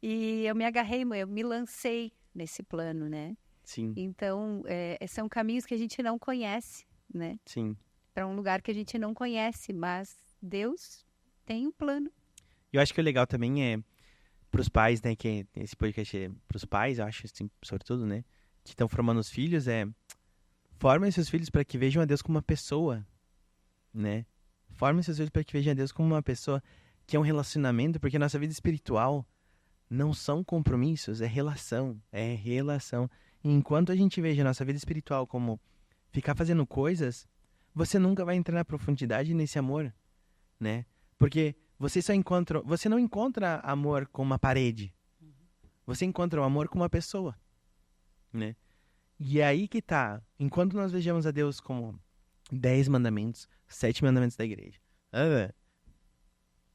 E eu me agarrei, eu me lancei nesse plano, né? Sim. Então, são caminhos que a gente não conhece, né? Sim. Para um lugar que a gente não conhece, mas Deus tem um plano. Eu acho que o legal também é pros pais, né, que esse podcast é pros pais, eu acho, assim, sobretudo, né, que estão formando os filhos, formem seus filhos para que vejam a Deus como uma pessoa, né? Formem seus filhos para que vejam a Deus como uma pessoa, que é um relacionamento, porque a nossa vida espiritual não são compromissos, é relação, é relação. E enquanto a gente veja a nossa vida espiritual como ficar fazendo coisas, você nunca vai entrar na profundidade nesse amor, né? Porque você não encontra amor com uma parede. Você encontra o amor com uma pessoa, né? E é aí que tá. Enquanto nós vejamos a Deus como 10 mandamentos, 7 mandamentos da igreja.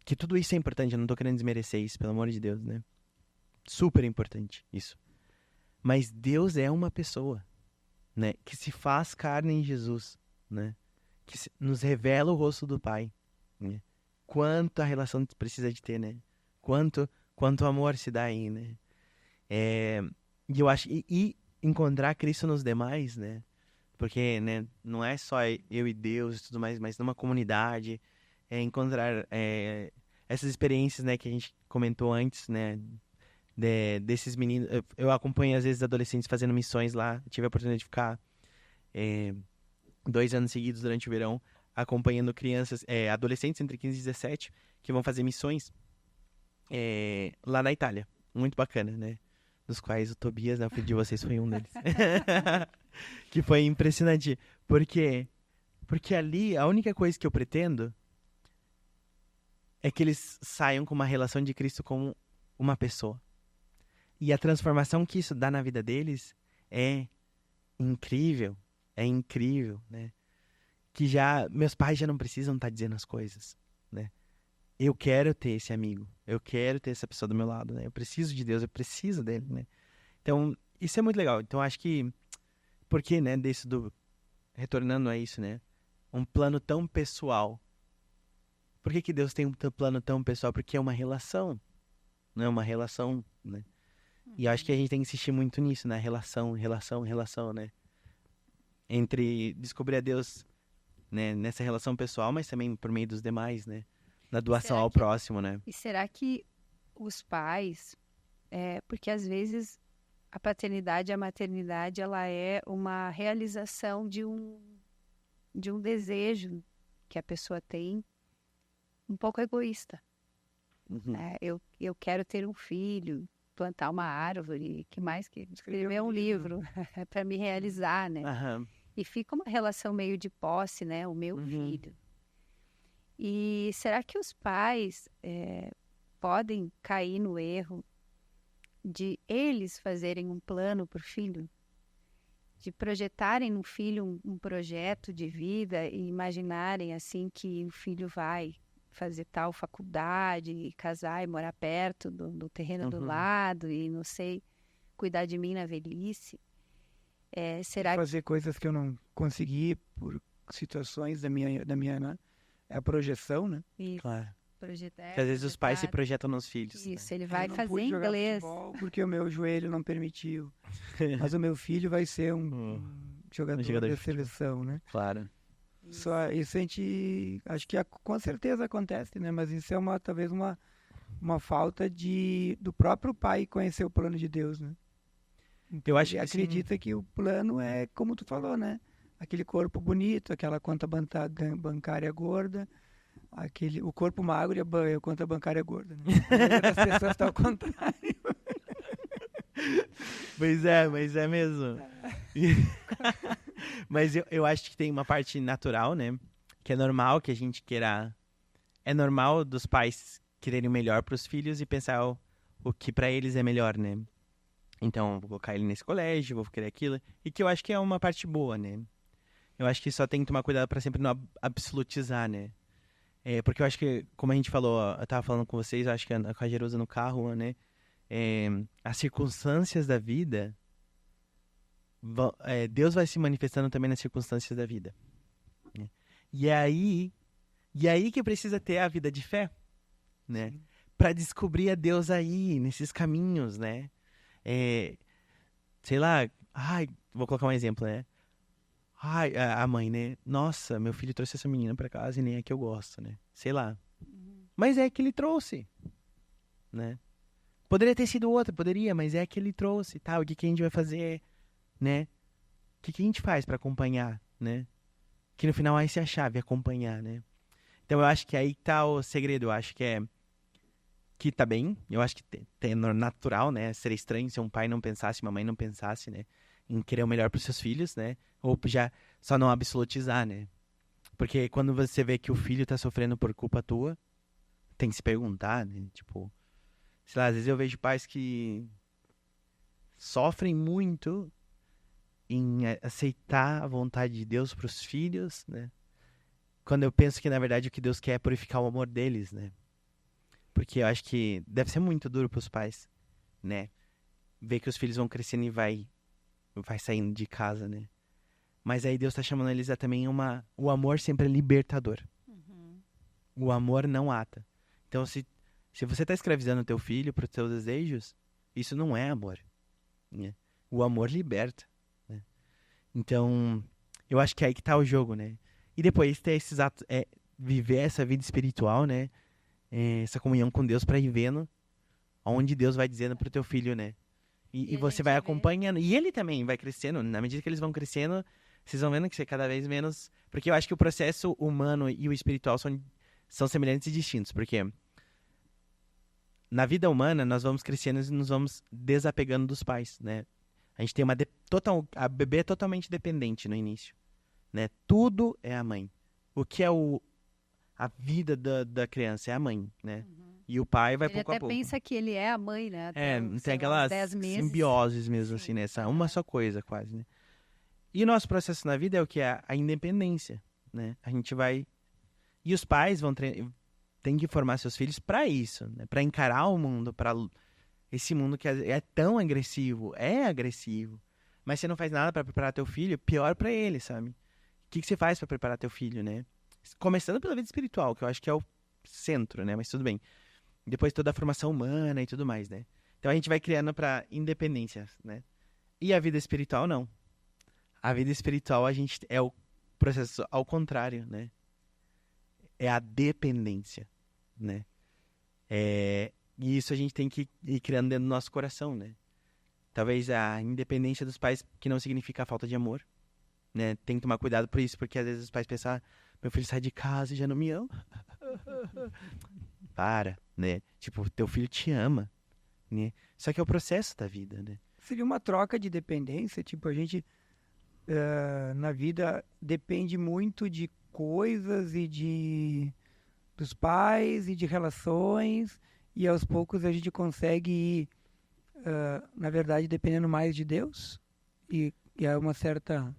Que tudo isso é importante, eu não tô querendo desmerecer isso, pelo amor de Deus, né? Super importante isso. Mas Deus é uma pessoa, né? Que se faz carne em Jesus, né? Que nos revela o rosto do Pai, né? Quanto a relação precisa de ter, né? Quanto amor se dá aí, né? E eu acho... E encontrar Cristo nos demais, né? Porque, né, não é só eu e Deus e tudo mais, mas numa comunidade, encontrar essas experiências, né, que a gente comentou antes, né? Desses meninos... Eu acompanho, às vezes, adolescentes fazendo missões lá. Eu tive a oportunidade de ficar 2 anos seguidos durante o verão, acompanhando crianças, adolescentes entre 15 e 17, que vão fazer missões lá na Itália. Muito bacana, né? Dos quais o Tobias, né, o filho de vocês, foi um deles. Que foi impressionante. Porque ali, a única coisa que eu pretendo é que eles saiam com uma relação de Cristo como uma pessoa. E a transformação que isso dá na vida deles é incrível, né? Que meus pais já não precisam estar dizendo as coisas, né? Eu quero ter esse amigo, eu quero ter essa pessoa do meu lado, né? Eu preciso de Deus, eu preciso dele, né? Então, isso é muito legal. Então, acho que, porque, né, retornando a isso, né? Um plano tão pessoal. Por que Deus tem um plano tão pessoal? Porque é uma relação, né? Uma relação, né? E eu acho que a gente tem que insistir muito nisso, né? Relação, né? Entre descobrir a Deus, né, nessa relação pessoal, mas também por meio dos demais, né? Na doação ao próximo, né? E será que os pais... porque às vezes a paternidade e a maternidade, ela é uma realização de um desejo que a pessoa tem um pouco egoísta. Uhum. Eu quero ter um filho, plantar uma árvore, que mais que escrever um livro para me realizar, né? Uhum. E fica uma relação meio de posse, né? O meu filho. E será que os pais podem cair no erro de eles fazerem um plano para o filho? De projetarem no filho um projeto de vida e imaginarem assim que o filho vai fazer tal faculdade, e casar e morar perto do terreno do lado e, não sei, cuidar de mim na velhice? Será fazer coisas que eu não consegui por situações da minha né? É a projeção, né? Isso. Claro. Projetar. Porque às vezes os pais se projetam nos filhos. Isso, né? ele vai Eu não fazer pude jogar inglês. futebol porque o meu joelho não permitiu. Mas o meu filho vai ser um jogador jogador da de futebol. seleção, né? Claro. Só isso a gente... Acho que com certeza acontece, né? Mas isso é talvez uma falta do próprio pai conhecer o plano de Deus, né? Então, Eu acho ele que acredita que o plano é, como tu falou, né? Aquele corpo bonito, aquela conta bancária gorda, o corpo magro e a conta bancária gorda, né? A maioria das pessoas está ao contrário. Mas é mesmo. Mas eu acho que tem uma parte natural, né? Que é normal que a gente queira... É normal dos pais quererem o melhor para os filhos e pensar o que para eles é melhor, né? Então, vou colocar ele nesse colégio, vou querer aquilo. E que eu acho que é uma parte boa, né? Eu acho que só tem que tomar cuidado pra sempre não absolutizar, né? Porque eu acho que, como a gente falou, ó, eu tava falando com vocês, eu acho que com a Jerusa no carro, né? As circunstâncias da vida, Deus vai se manifestando também nas circunstâncias da vida, né? E aí que precisa ter a vida de fé, né? Pra descobrir a Deus aí, nesses caminhos, né? Sei lá, vou colocar um exemplo, né? A mãe, né? Nossa, meu filho trouxe essa menina pra casa e nem é que eu gosto, né? Sei lá. Mas é que ele trouxe, né? Poderia ter sido outra, poderia, mas é que ele trouxe, tá? O que a gente vai fazer, né? O que a gente faz pra acompanhar, né? Que no final essa é a chave, acompanhar, né? Então eu acho que aí tá o segredo, eu acho que tá bem, eu acho que é natural, né? Seria estranho se um pai não pensasse, uma mãe não pensasse, né? Em querer o melhor pros seus filhos, né? Ou já só não absolutizar, né? Porque quando você vê que o filho tá sofrendo por culpa tua, tem que se perguntar, né? Tipo, sei lá, às vezes eu vejo pais que sofrem muito em aceitar a vontade de Deus pros filhos, né? Quando eu penso que, na verdade, o que Deus quer é purificar o amor deles, né? Porque eu acho que deve ser muito duro pros pais, né? Ver que os filhos vão crescendo e vai saindo de casa, né? Mas aí Deus tá chamando eles a também o amor sempre é libertador. O amor não ata. Então, se você tá escravizando o teu filho pros teus desejos, isso não é amor, né? O amor liberta, né? Então, eu acho que é aí que tá o jogo, né? E depois ter esses atos, viver essa vida espiritual, né? Essa comunhão com Deus pra ir vendo onde Deus vai dizendo pro teu filho, né? E você vai acompanhando. E ele também vai crescendo. Na medida que eles vão crescendo, vocês vão vendo que você é cada vez menos... Porque eu acho que o processo humano e o espiritual são semelhantes e distintos. Porque na vida humana, nós vamos crescendo e nos vamos desapegando dos pais, né? A gente tem a bebê é totalmente dependente no início, né? Tudo é a mãe. O que é a vida da criança é a mãe, né? E o pai vai pouco a pouco. Ele até pensa que ele é a mãe, né? Até Tem aquelas 10 meses. simbioses mesmo, Sim. assim, né? Uma só coisa, quase, né? E o nosso processo na vida é o que? É a independência, né? A gente vai... E os pais têm que formar seus filhos para isso, né? Para encarar o mundo, para esse mundo que é tão agressivo. É agressivo. Mas você não faz nada para preparar teu filho, pior para ele, sabe? O que você faz para preparar teu filho, né? Começando pela vida espiritual, que eu acho que é o centro, né? Mas tudo bem. Depois toda a formação humana e tudo mais, né? Então a gente vai criando para independência, né? E a vida espiritual, não. A vida espiritual, a gente é o processo ao contrário, né? É a dependência, né? E isso a gente tem que ir criando dentro do nosso coração, né? Talvez a independência dos pais, que não significa a falta de amor, né? Tem que tomar cuidado por isso, porque às vezes os pais pensam, meu filho sai de casa e já não me ama. Para, né? Tipo, teu filho te ama, né? Só que é o processo da vida, né? Seria uma troca de dependência, tipo, a gente na vida depende muito de coisas dos pais e de relações, e aos poucos a gente consegue ir, na verdade, dependendo mais de Deus, e é uma certa...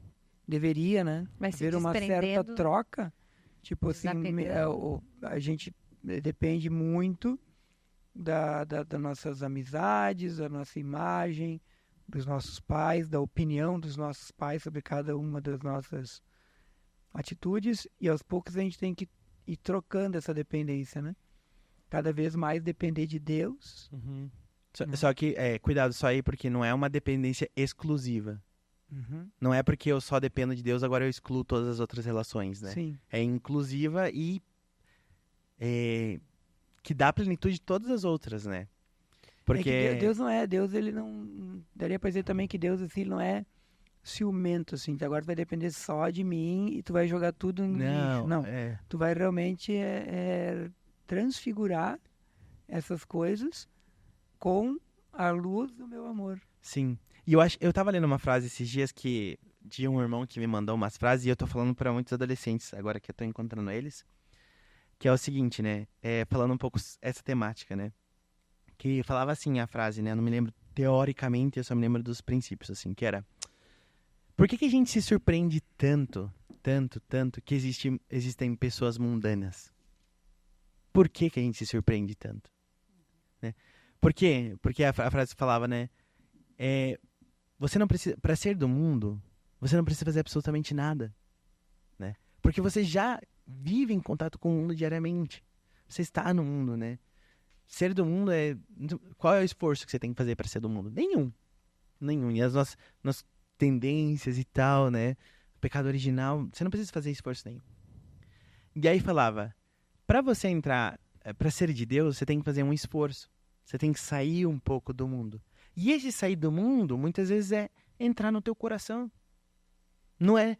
Deveria, né? Vai se haver uma certa desprendendo, troca. Tipo assim, desapegando. a gente depende muito das nossas amizades, da nossa imagem, dos nossos pais, da opinião dos nossos pais sobre cada uma das nossas atitudes, e aos poucos a gente tem que ir trocando essa dependência, né? Cada vez mais depender de Deus. Uhum. Só que, cuidado só aí, porque não é uma dependência exclusiva. Uhum. Não é porque eu só dependo de Deus, agora eu excluo todas as outras relações, né? Sim. É inclusiva e que dá plenitude de todas as outras, né? Porque... É que Deus não é, Deus ele não... Daria pra dizer também que Deus assim não é ciumento, assim, que agora tu vai depender só de mim e tu vai jogar tudo no lixo. Não, tu vai realmente transfigurar essas coisas com a luz do meu amor. Sim. E eu tava lendo uma frase esses dias de um irmão que me mandou umas frases, e eu tô falando pra muitos adolescentes, agora que eu tô encontrando eles, que é o seguinte, né? Falando um pouco essa temática, né? Que falava assim a frase, né? Eu não me lembro teoricamente, eu só me lembro dos princípios, assim, que era: por que a gente se surpreende tanto tanto, tanto, que existem pessoas mundanas. Por que que a gente se surpreende tanto? Né? Por quê? Porque a frase falava, né? Você não precisa, para ser do mundo, você não precisa fazer absolutamente nada, né? Porque você já vive em contato com o mundo diariamente. Você está no mundo, né? Ser do mundo qual é o esforço que você tem que fazer para ser do mundo? Nenhum. E as nossas tendências e tal, né? O pecado original, você não precisa fazer esforço nenhum. E aí falava, para você entrar, para ser de Deus, você tem que fazer um esforço. Você tem que sair um pouco do mundo. E esse sair do mundo, muitas vezes, é entrar no teu coração. Não é,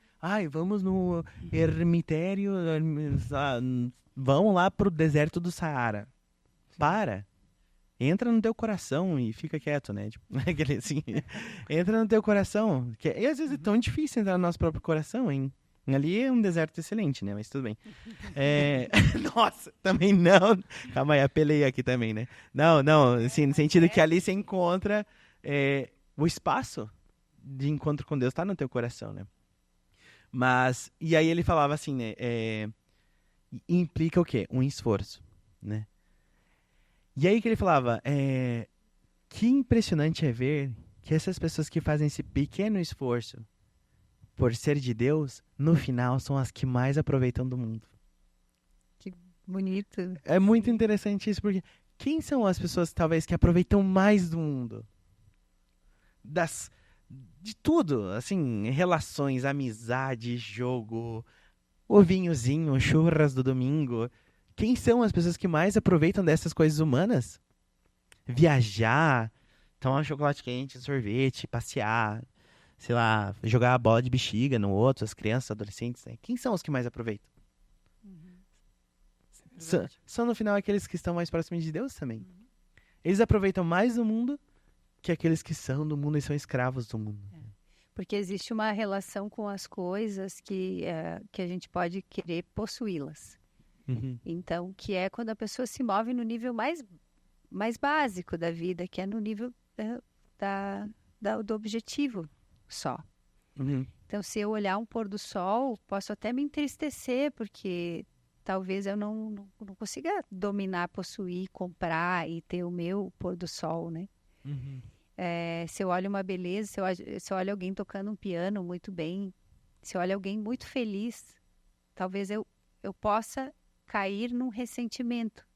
vamos no ermitério, vamos lá pro deserto do Saara. Para. Entra no teu coração e fica quieto, né? Tipo, aquele assim, entra no teu coração. E às vezes é tão difícil entrar no nosso próprio coração, hein? Ali é um deserto excelente, né? Mas tudo bem. Nossa, também não. Calma aí, apelei aqui também, né? Não, assim, no sentido que ali você encontra o espaço de encontro com Deus tá no teu coração, né? Mas, e aí ele falava assim, né? Implica o quê? Um esforço, né? E aí que ele falava, que impressionante é ver que essas pessoas que fazem esse pequeno esforço por ser de Deus, no final são as que mais aproveitam do mundo. Que bonito. É muito interessante isso, porque quem são as pessoas, talvez, que aproveitam mais do mundo? De tudo, assim, relações, amizade, jogo, o vinhozinho, churras do domingo. Quem são as pessoas que mais aproveitam dessas coisas humanas? Viajar, tomar um chocolate quente, sorvete, passear, sei lá, jogar a bola de bexiga no outro, as crianças, adolescentes, né? Quem são os que mais aproveitam? São no final aqueles que estão mais próximos de Deus também. Eles aproveitam mais do mundo que aqueles que são do mundo e são escravos do mundo. Porque existe uma relação com as coisas que a gente pode querer possuí-las. Então, que é quando a pessoa se move no nível mais básico da vida, que é no nível do objetivo só. Então, se eu olhar um pôr do sol, posso até me entristecer, porque talvez eu não consiga dominar, possuir, comprar e ter o meu pôr do sol, né? Se eu olho uma beleza, se eu olho alguém tocando um piano muito bem, se eu olho alguém muito feliz, talvez eu possa cair num ressentimento,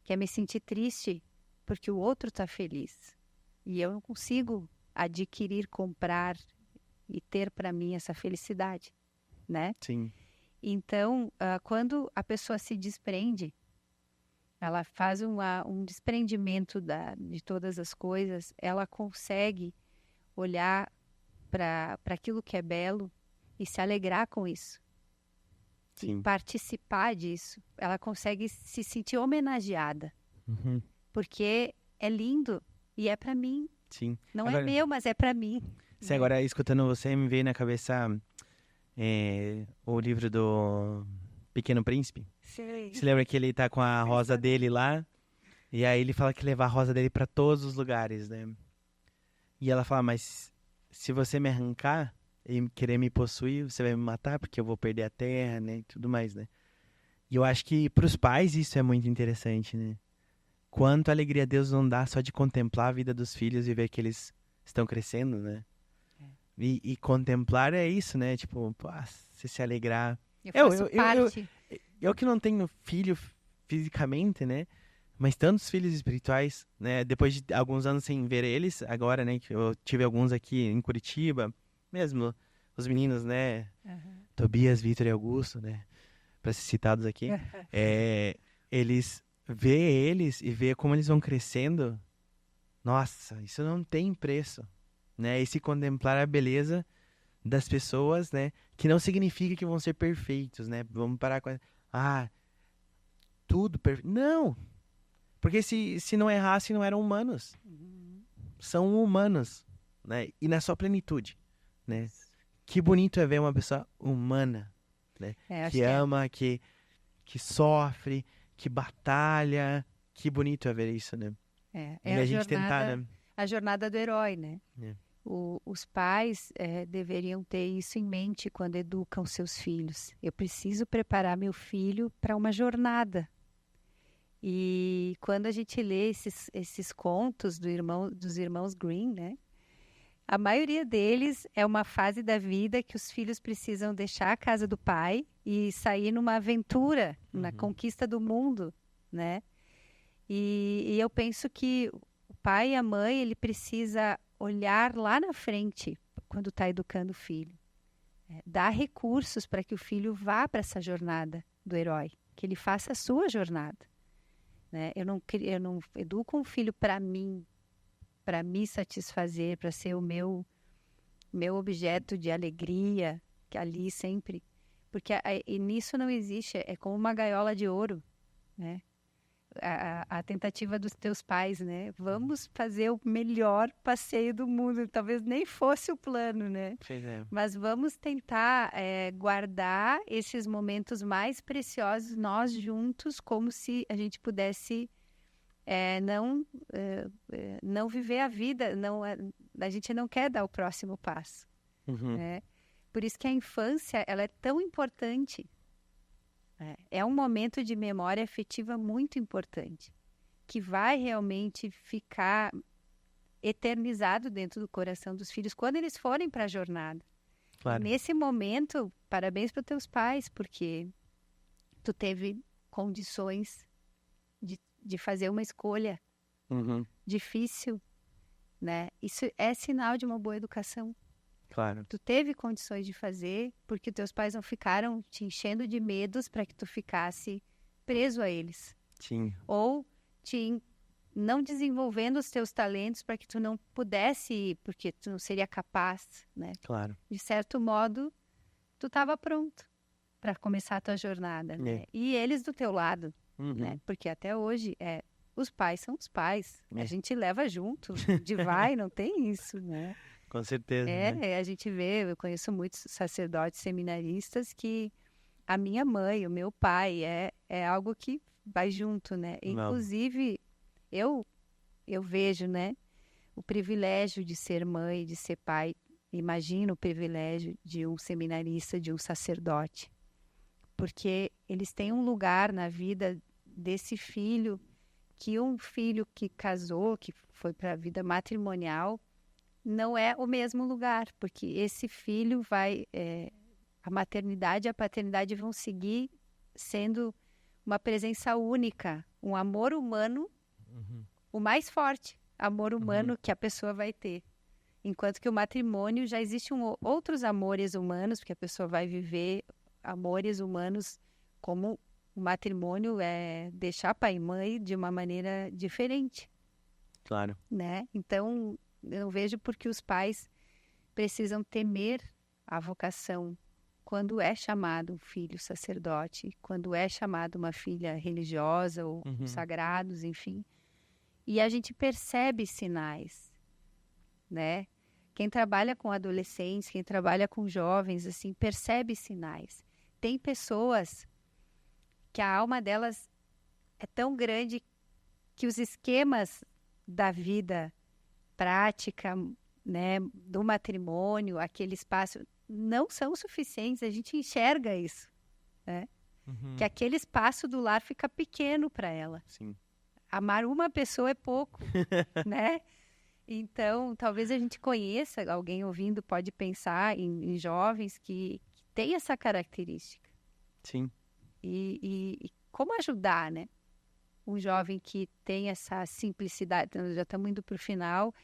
que é me sentir triste porque o outro está feliz. E eu não consigo adquirir, comprar e ter para mim essa felicidade, né? Sim. Então, quando a pessoa se desprende, ela faz um desprendimento de todas as coisas, ela consegue olhar para aquilo que é belo e se alegrar com isso. Sim. E participar disso. Ela consegue se sentir homenageada. Porque é lindo e é para mim. Sim. Não é meu, mas é para mim. Sim, agora, escutando você, me veio na cabeça o livro do Pequeno Príncipe. Sim. Você lembra que ele tá com a rosa dele lá? E aí ele fala que levar a rosa dele para todos os lugares, né? E ela fala, mas se você me arrancar e querer me possuir, você vai me matar porque eu vou perder a terra, né? E tudo mais, né? E eu acho que para os pais isso é muito interessante, né? Quanto alegria Deus não dá só de contemplar a vida dos filhos e ver que eles estão crescendo, né? E contemplar é isso, né? Tipo, você se alegrar. Eu faço parte. Eu que não tenho filho fisicamente, né? Mas tantos filhos espirituais, né? Depois de alguns anos sem ver eles, agora, né? Que eu tive alguns aqui em Curitiba, mesmo os meninos, né? Tobias, Vitor e Augusto, né? Para ser citados aqui. Ver eles e ver como eles vão crescendo, nossa, isso não tem preço, né? E se contemplar a beleza das pessoas, né? Que não significa que vão ser perfeitos, né? Vamos parar com tudo perfeito. Não! Porque se não errassem, não eram humanos. São humanos, né? E na sua plenitude, né? Que bonito é ver uma pessoa humana, né? Que ama, que sofre, que batalha. Que bonito é ver isso, né? A jornada do herói, né? os pais deveriam ter isso em mente quando educam seus filhos. Eu preciso preparar meu filho para uma jornada. E quando a gente lê esses contos dos irmãos Grimm, né? A maioria deles é uma fase da vida que os filhos precisam deixar a casa do pai e sair numa aventura, na conquista do mundo, né? E eu penso que o pai e a mãe, ele precisa olhar lá na frente quando está educando o filho. Dar recursos para que o filho vá para essa jornada do herói, que ele faça a sua jornada. Né? Eu não educo um filho para mim, para me satisfazer, para ser o meu objeto de alegria, que ali sempre... Porque e nisso não existe, é como uma gaiola de ouro, né? A tentativa dos teus pais, né? Vamos fazer o melhor passeio do mundo. Talvez nem fosse o plano, né? Mas vamos tentar guardar esses momentos mais preciosos nós juntos, como se a gente pudesse não viver a vida. A gente não quer dar o próximo passo. Né? Por isso que a infância ela é tão importante. É um momento de memória afetiva muito importante, que vai realmente ficar eternizado dentro do coração dos filhos quando eles forem para a jornada. Claro. Nesse momento, parabéns para os teus pais, porque tu teve condições de fazer uma escolha difícil, né? Isso é sinal de uma boa educação. Claro. Tu teve condições de fazer porque teus pais não ficaram te enchendo de medos para que tu ficasse preso a eles. Sim. Ou não desenvolvendo os teus talentos para que tu não pudesse ir, porque tu não seria capaz, né? Claro. De certo modo, tu estava pronto para começar a tua jornada, né? E eles do teu lado, né? Porque até hoje, os pais são os pais. A gente leva junto, não tem isso, né? Com certeza. Né? A gente vê, eu conheço muitos sacerdotes seminaristas que a minha mãe, o meu pai, é algo que vai junto, né? Não. Inclusive, eu vejo, né, o privilégio de ser mãe, de ser pai. Imagino o privilégio de um seminarista, de um sacerdote. Porque eles têm um lugar na vida desse filho, que um filho que casou, que foi para a vida matrimonial, não é o mesmo lugar, porque esse filho a maternidade e a paternidade vão seguir sendo uma presença única, um amor humano, o mais forte amor humano que a pessoa vai ter. Enquanto que o matrimônio já existem outros amores humanos, porque a pessoa vai viver amores humanos como o matrimônio deixar pai e mãe de uma maneira diferente. Claro. Né? Então, eu vejo porque os pais precisam temer a vocação quando é chamado um filho sacerdote, quando é chamado uma filha religiosa ou sagrados, enfim. E a gente percebe sinais, né? Quem trabalha com adolescentes, quem trabalha com jovens, assim, percebe sinais. Tem pessoas que a alma delas é tão grande que os esquemas da vida prática, né, do matrimônio, aquele espaço, não são suficientes. A gente enxerga isso, né? Que aquele espaço do lar fica pequeno para ela. Sim. Amar uma pessoa é pouco, né? Então, talvez a gente conheça, alguém ouvindo pode pensar em jovens que têm essa característica. Sim. E como ajudar, né? Um jovem que tem essa simplicidade, já estamos indo para o final,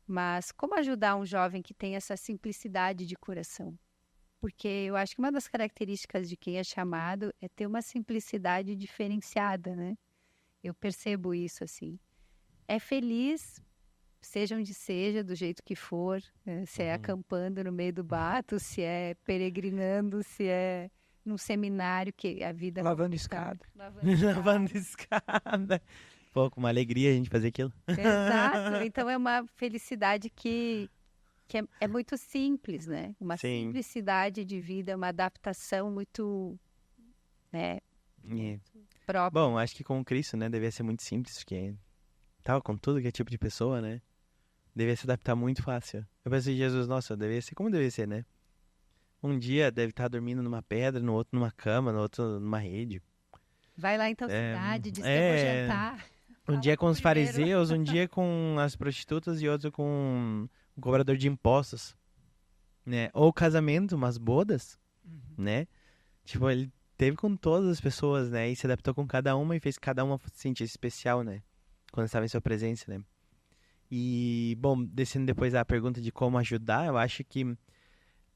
mas como ajudar um jovem que tem essa simplicidade de coração? Porque eu acho que uma das características de quem é chamado é ter uma simplicidade diferenciada, né? Eu percebo isso, assim. É feliz, seja onde seja, do jeito que for, se é acampando no meio do mato, se é peregrinando, se é num seminário, que a vida... Lavando escada. Lavando escada. Pô, com uma alegria a gente fazer aquilo. Exato. Então é uma felicidade que é muito simples, né? Uma simplicidade de vida, uma adaptação muito, né? Própria. Bom, acho que com o Cristo, né, devia ser muito simples, porque com tudo que é tipo de pessoa, né? Devia se adaptar muito fácil. Eu pensei, Jesus, nossa, deve ser como deve ser, né? Um dia deve estar dormindo numa pedra, no outro numa cama, no outro numa rede. Vai lá em tal É, cidade, diz que eu vou jantar. Um dia com com o os primeiro. fariseus, um dia com as prostitutas e outro com o cobrador de impostos, né? Ou casamento, umas bodas, né? Tipo, ele teve com todas as pessoas, né? E se adaptou com cada uma e fez cada uma se sentir especial, né? Quando estava em sua presença, né? E, bom, descendo depois à pergunta de como ajudar, eu acho que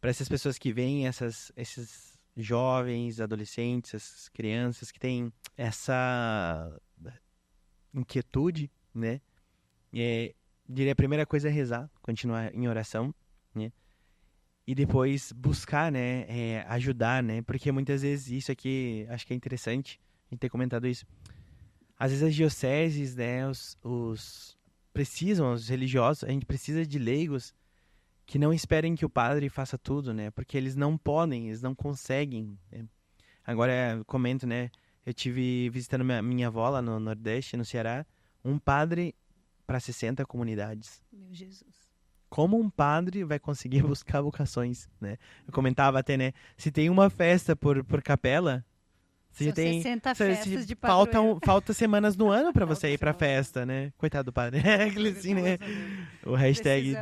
para essas pessoas que veem esses jovens, adolescentes, essas crianças que têm essa inquietude, né? Diria a primeira coisa é rezar, continuar em oração, né? E depois buscar, né? Ajudar, né? Porque muitas vezes isso aqui, acho que é interessante a gente ter comentado isso. Às vezes as dioceses, né? Os religiosos, a gente precisa de leigos que não esperem que o padre faça tudo, né? Porque eles não podem, eles não conseguem, né? Agora, eu comento, né? Eu tive visitando minha avó lá no Nordeste, no Ceará, um padre para 60 comunidades. Meu Jesus. Como um padre vai conseguir buscar vocações, né? Eu comentava até, né? Se tem uma festa por capela, você São já tem 60 festas de padroeiro. falta semanas no ano para você ir pra festa, né? Coitado do padre. É aquele assim, né? O hashtag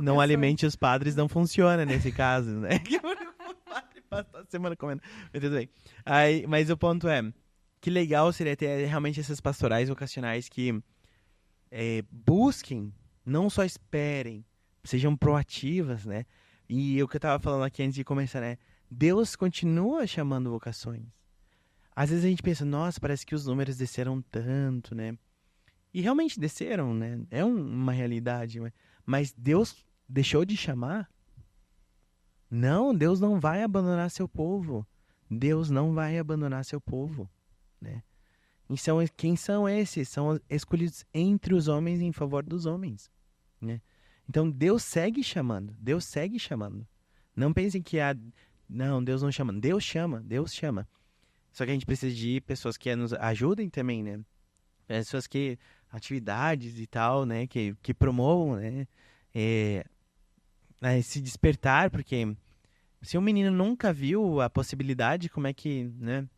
não alimente os padres não funciona nesse caso, né? Que o padre passa a semana comendo. Mas tudo bem. Mas o ponto é, que legal seria ter realmente essas pastorais vocacionais que busquem, não só esperem, sejam proativas, né? E o que eu tava falando aqui antes de começar, né? Deus continua chamando vocações. Às vezes a gente pensa, nossa, parece que os números desceram tanto, né? E realmente desceram, né? É uma realidade. Mas Deus deixou de chamar? Não, Deus não vai abandonar seu povo. Deus não vai abandonar seu povo, né? Então, quem são esses? São escolhidos entre os homens em favor dos homens, né? Então, Deus segue chamando. Deus segue chamando. Não pensem que não, Deus não chama. Deus chama, Deus chama. Só que a gente precisa de pessoas que nos ajudem também, né? Pessoas que... atividades e tal, né? Que promovam, né? Se despertar, porque se um menino nunca viu a possibilidade, como é que, né?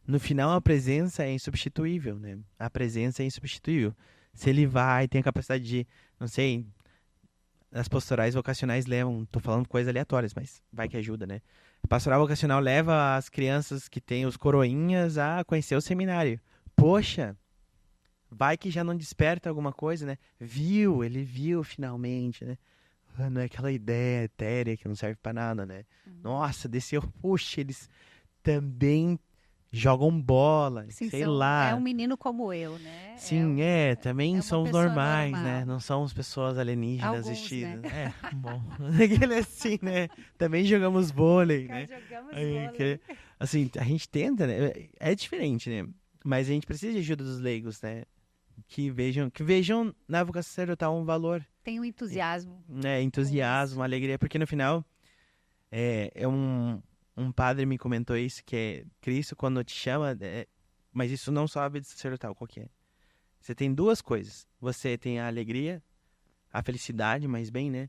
No final, a presença é insubstituível, né? A presença é insubstituível. Se ele vai, tem a capacidade de, não sei, as pastorais vocacionais levam, tô falando coisas aleatórias, mas vai que ajuda, né? A pastoral vocacional leva as crianças que têm os coroinhas a conhecer o seminário. Poxa, vai que já não desperta alguma coisa, né? Ele viu finalmente, né? Não é aquela ideia etérea que não serve pra nada, né? Nossa, desceu, puxa, eles também jogam bola, Sim, sei lá. É um menino como eu, né? Sim, também somos normais, né? Não somos pessoas alienígenas vestidas. Né? Bom. Aquele assim, né? Também jogamos vôlei, né? Jogamos vôlei. Assim, a gente tenta, né? É diferente, né? Mas a gente precisa de ajuda dos leigos, né? Que vejam na vocação sacerdotal um valor. Tem um entusiasmo. Entusiasmo, alegria, porque no final um padre me comentou isso, que é Cristo quando te chama, mas isso não só a vida sacerdotal, qual que é? Você tem duas coisas. Você tem a alegria, a felicidade, mas bem, né?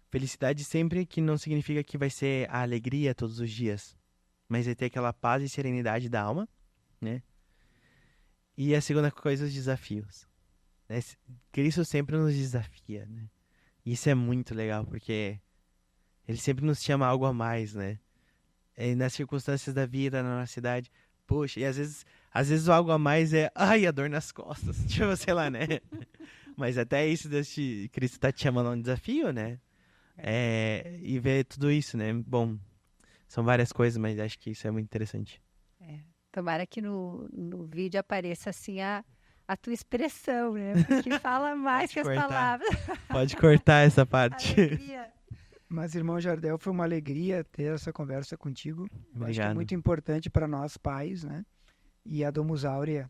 Felicidade sempre que não significa que vai ser a alegria todos os dias, mas é ter aquela paz e serenidade da alma, né? E a segunda coisa, os desafios. Né? Cristo sempre nos desafia, né? Isso é muito legal, porque ele sempre nos chama a algo a mais, né? Nas circunstâncias da vida, na nossa cidade. Poxa, e às vezes o algo a mais é, a dor nas costas. Tipo, sei lá, né? Mas até isso, Cristo tá te chamando a um desafio, né? E ver tudo isso, né? Bom, são várias coisas, mas acho que isso é muito interessante. Tomara que no vídeo apareça assim a tua expressão, né? Porque fala mais que as palavras. Pode cortar essa parte. Alegria. Mas, irmão Jardel, foi uma alegria ter essa conversa contigo. Obrigado. Acho que é muito importante para nós pais, né? E a Domus Áurea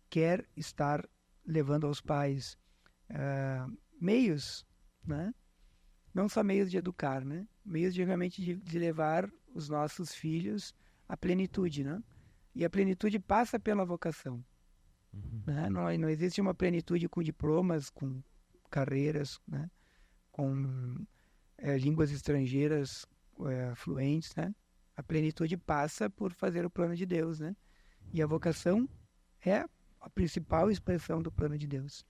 quer estar levando aos pais meios, né? Não só meios de educar, né? Meios de realmente de levar os nossos filhos à plenitude, né? E a plenitude passa pela vocação. Né? Não existe uma plenitude com diplomas, com carreiras, né? com línguas estrangeiras fluentes, né? A plenitude passa por fazer o plano de Deus, né? E a vocação é a principal expressão do plano de Deus.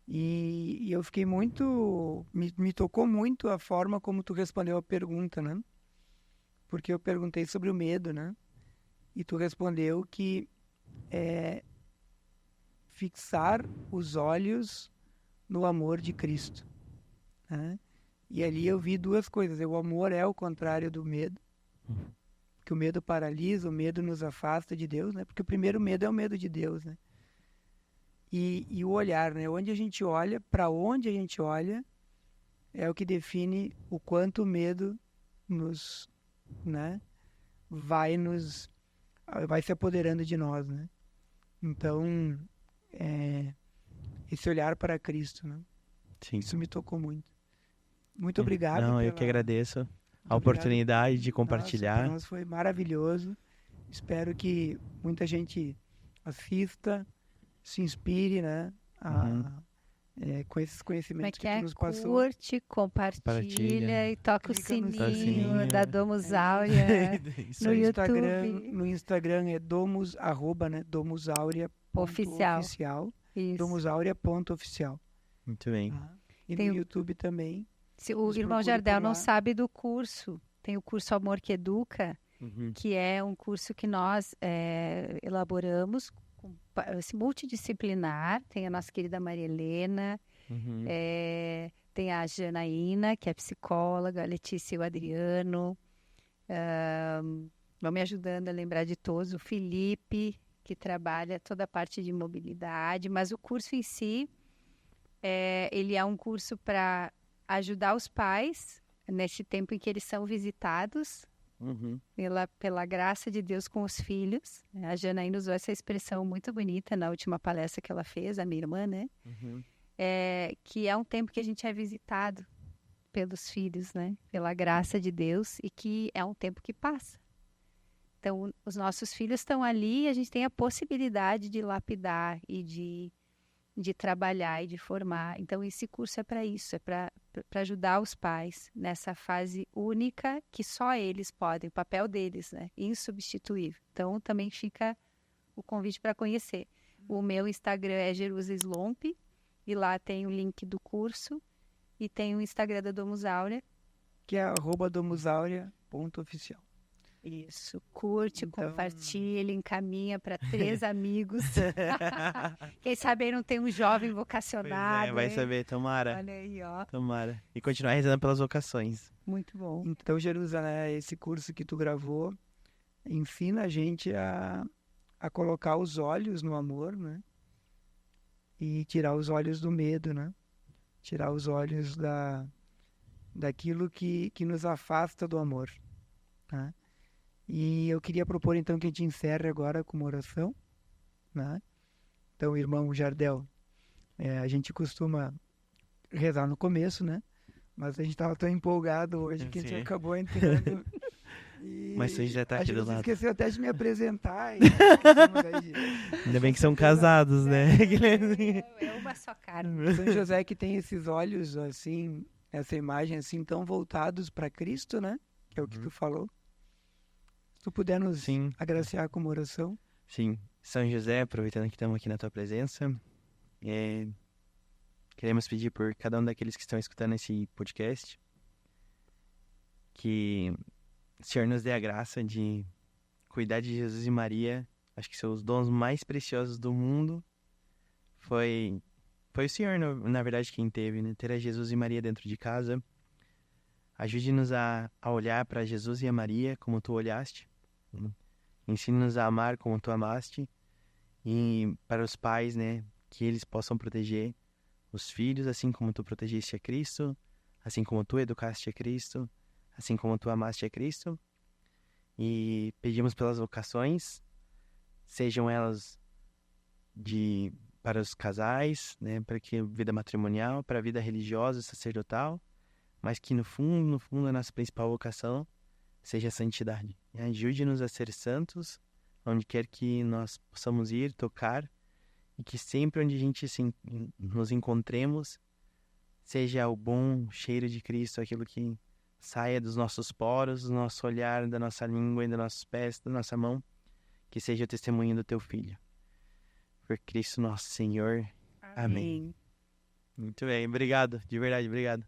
E eu fiquei muito... Me tocou muito a forma como tu respondeu a pergunta, né? Porque eu perguntei sobre o medo, né? E tu respondeu que fixar os olhos no amor de Cristo, né? E ali eu vi duas coisas. O amor é o contrário do medo. Porque o medo paralisa, o medo nos afasta de Deus, né? Porque o primeiro medo é o medo de Deus, né? E o olhar, né? Onde a gente olha, para onde a gente olha, é o que define o quanto o medo nos, né? Vai se apoderando de nós, né? Então, esse olhar para Cristo, né? Sim. Isso me tocou muito. Muito obrigado. Não, eu que agradeço a oportunidade de compartilhar. Para nós foi maravilhoso. Espero que muita gente assista, se inspire, né? Com esses conhecimentos que tu nos passou. Curte, compartilha e toca o sininho da Domus Áurea no YouTube. No Instagram é domus, @ domusaurea.oficial. domusaurea.oficial. Muito bem. E no YouTube também. Se o irmão Jardel não sabe do curso, tem o curso Amor que Educa, que é um curso que nós elaboramos, multidisciplinar. Tem a nossa querida Maria Helena, tem a Janaína, que é psicóloga, a Letícia e o Adriano, vão me ajudando a lembrar de todos, o Felipe, que trabalha toda a parte de mobilidade, mas o curso em si, ele é um curso para ajudar os pais nesse tempo em que eles são visitados pela graça de Deus com os filhos. A Janaína usou essa expressão muito bonita na última palestra que ela fez, a minha irmã, né? Que é um tempo que a gente é visitado pelos filhos, né? Pela graça de Deus, e que é um tempo que passa. Então, os nossos filhos estão ali e a gente tem a possibilidade de lapidar e de trabalhar e de formar. Então, esse curso é para isso, é para ajudar os pais nessa fase única que só eles podem, o papel deles, né? Insubstituível. Então, também fica o convite para conhecer. O meu Instagram é jerusalompe, e lá tem o link do curso, e tem o Instagram da Domus Áurea, que é @domusaurea.oficial. Isso, curte, compartilha, encaminha para 3 amigos. Quem sabe aí não tem um jovem vocacionado. Vai saber, tomara. Olha aí, ó. Tomara. E continuar rezando pelas vocações. Muito bom. Então, Jerusa, né, esse curso que tu gravou ensina a gente a colocar os olhos no amor, né? E tirar os olhos do medo, né? Tirar os olhos daquilo que nos afasta do amor, né? E eu queria propor, então, que a gente encerre agora com uma oração, né? Então, irmão Jardel, a gente costuma rezar no começo, né? Mas a gente estava tão empolgado hoje que a gente acabou entrando. Mas você já está aqui do lado. Esqueceu até de me apresentar. Ainda bem que são casados, né? É uma só cara. São José que tem esses olhos, assim, essa imagem, assim, tão voltados para Cristo, né? Que é o que tu falou. Se tu puder nos agraciar com uma oração. Sim. São José, aproveitando que estamos aqui na tua presença, queremos pedir por cada um daqueles que estão escutando esse podcast que o Senhor nos dê a graça de cuidar de Jesus e Maria. Acho que são os dons mais preciosos do mundo. Foi o Senhor, na verdade, quem teve, né? Ter a Jesus e Maria dentro de casa. Ajude-nos a olhar para Jesus e a Maria como tu olhaste. Ensine-nos a amar como tu amaste. E para os pais, né, que eles possam proteger os filhos, assim como tu protegeste a Cristo, assim como tu educaste a Cristo, assim como tu amaste a Cristo. E pedimos pelas vocações, sejam elas para os casais, né, para que a vida matrimonial, para a vida religiosa, sacerdotal, mas que no fundo, a nossa principal vocação seja a santidade. E ajude-nos a ser santos, onde quer que nós possamos ir, tocar, e que sempre onde a gente nos encontremos, seja o bom cheiro de Cristo, aquilo que saia dos nossos poros, do nosso olhar, da nossa língua e dos nossos pés, da nossa mão, que seja o testemunho do teu Filho. Por Cristo nosso Senhor. Amém. Muito bem, obrigado, de verdade, obrigado.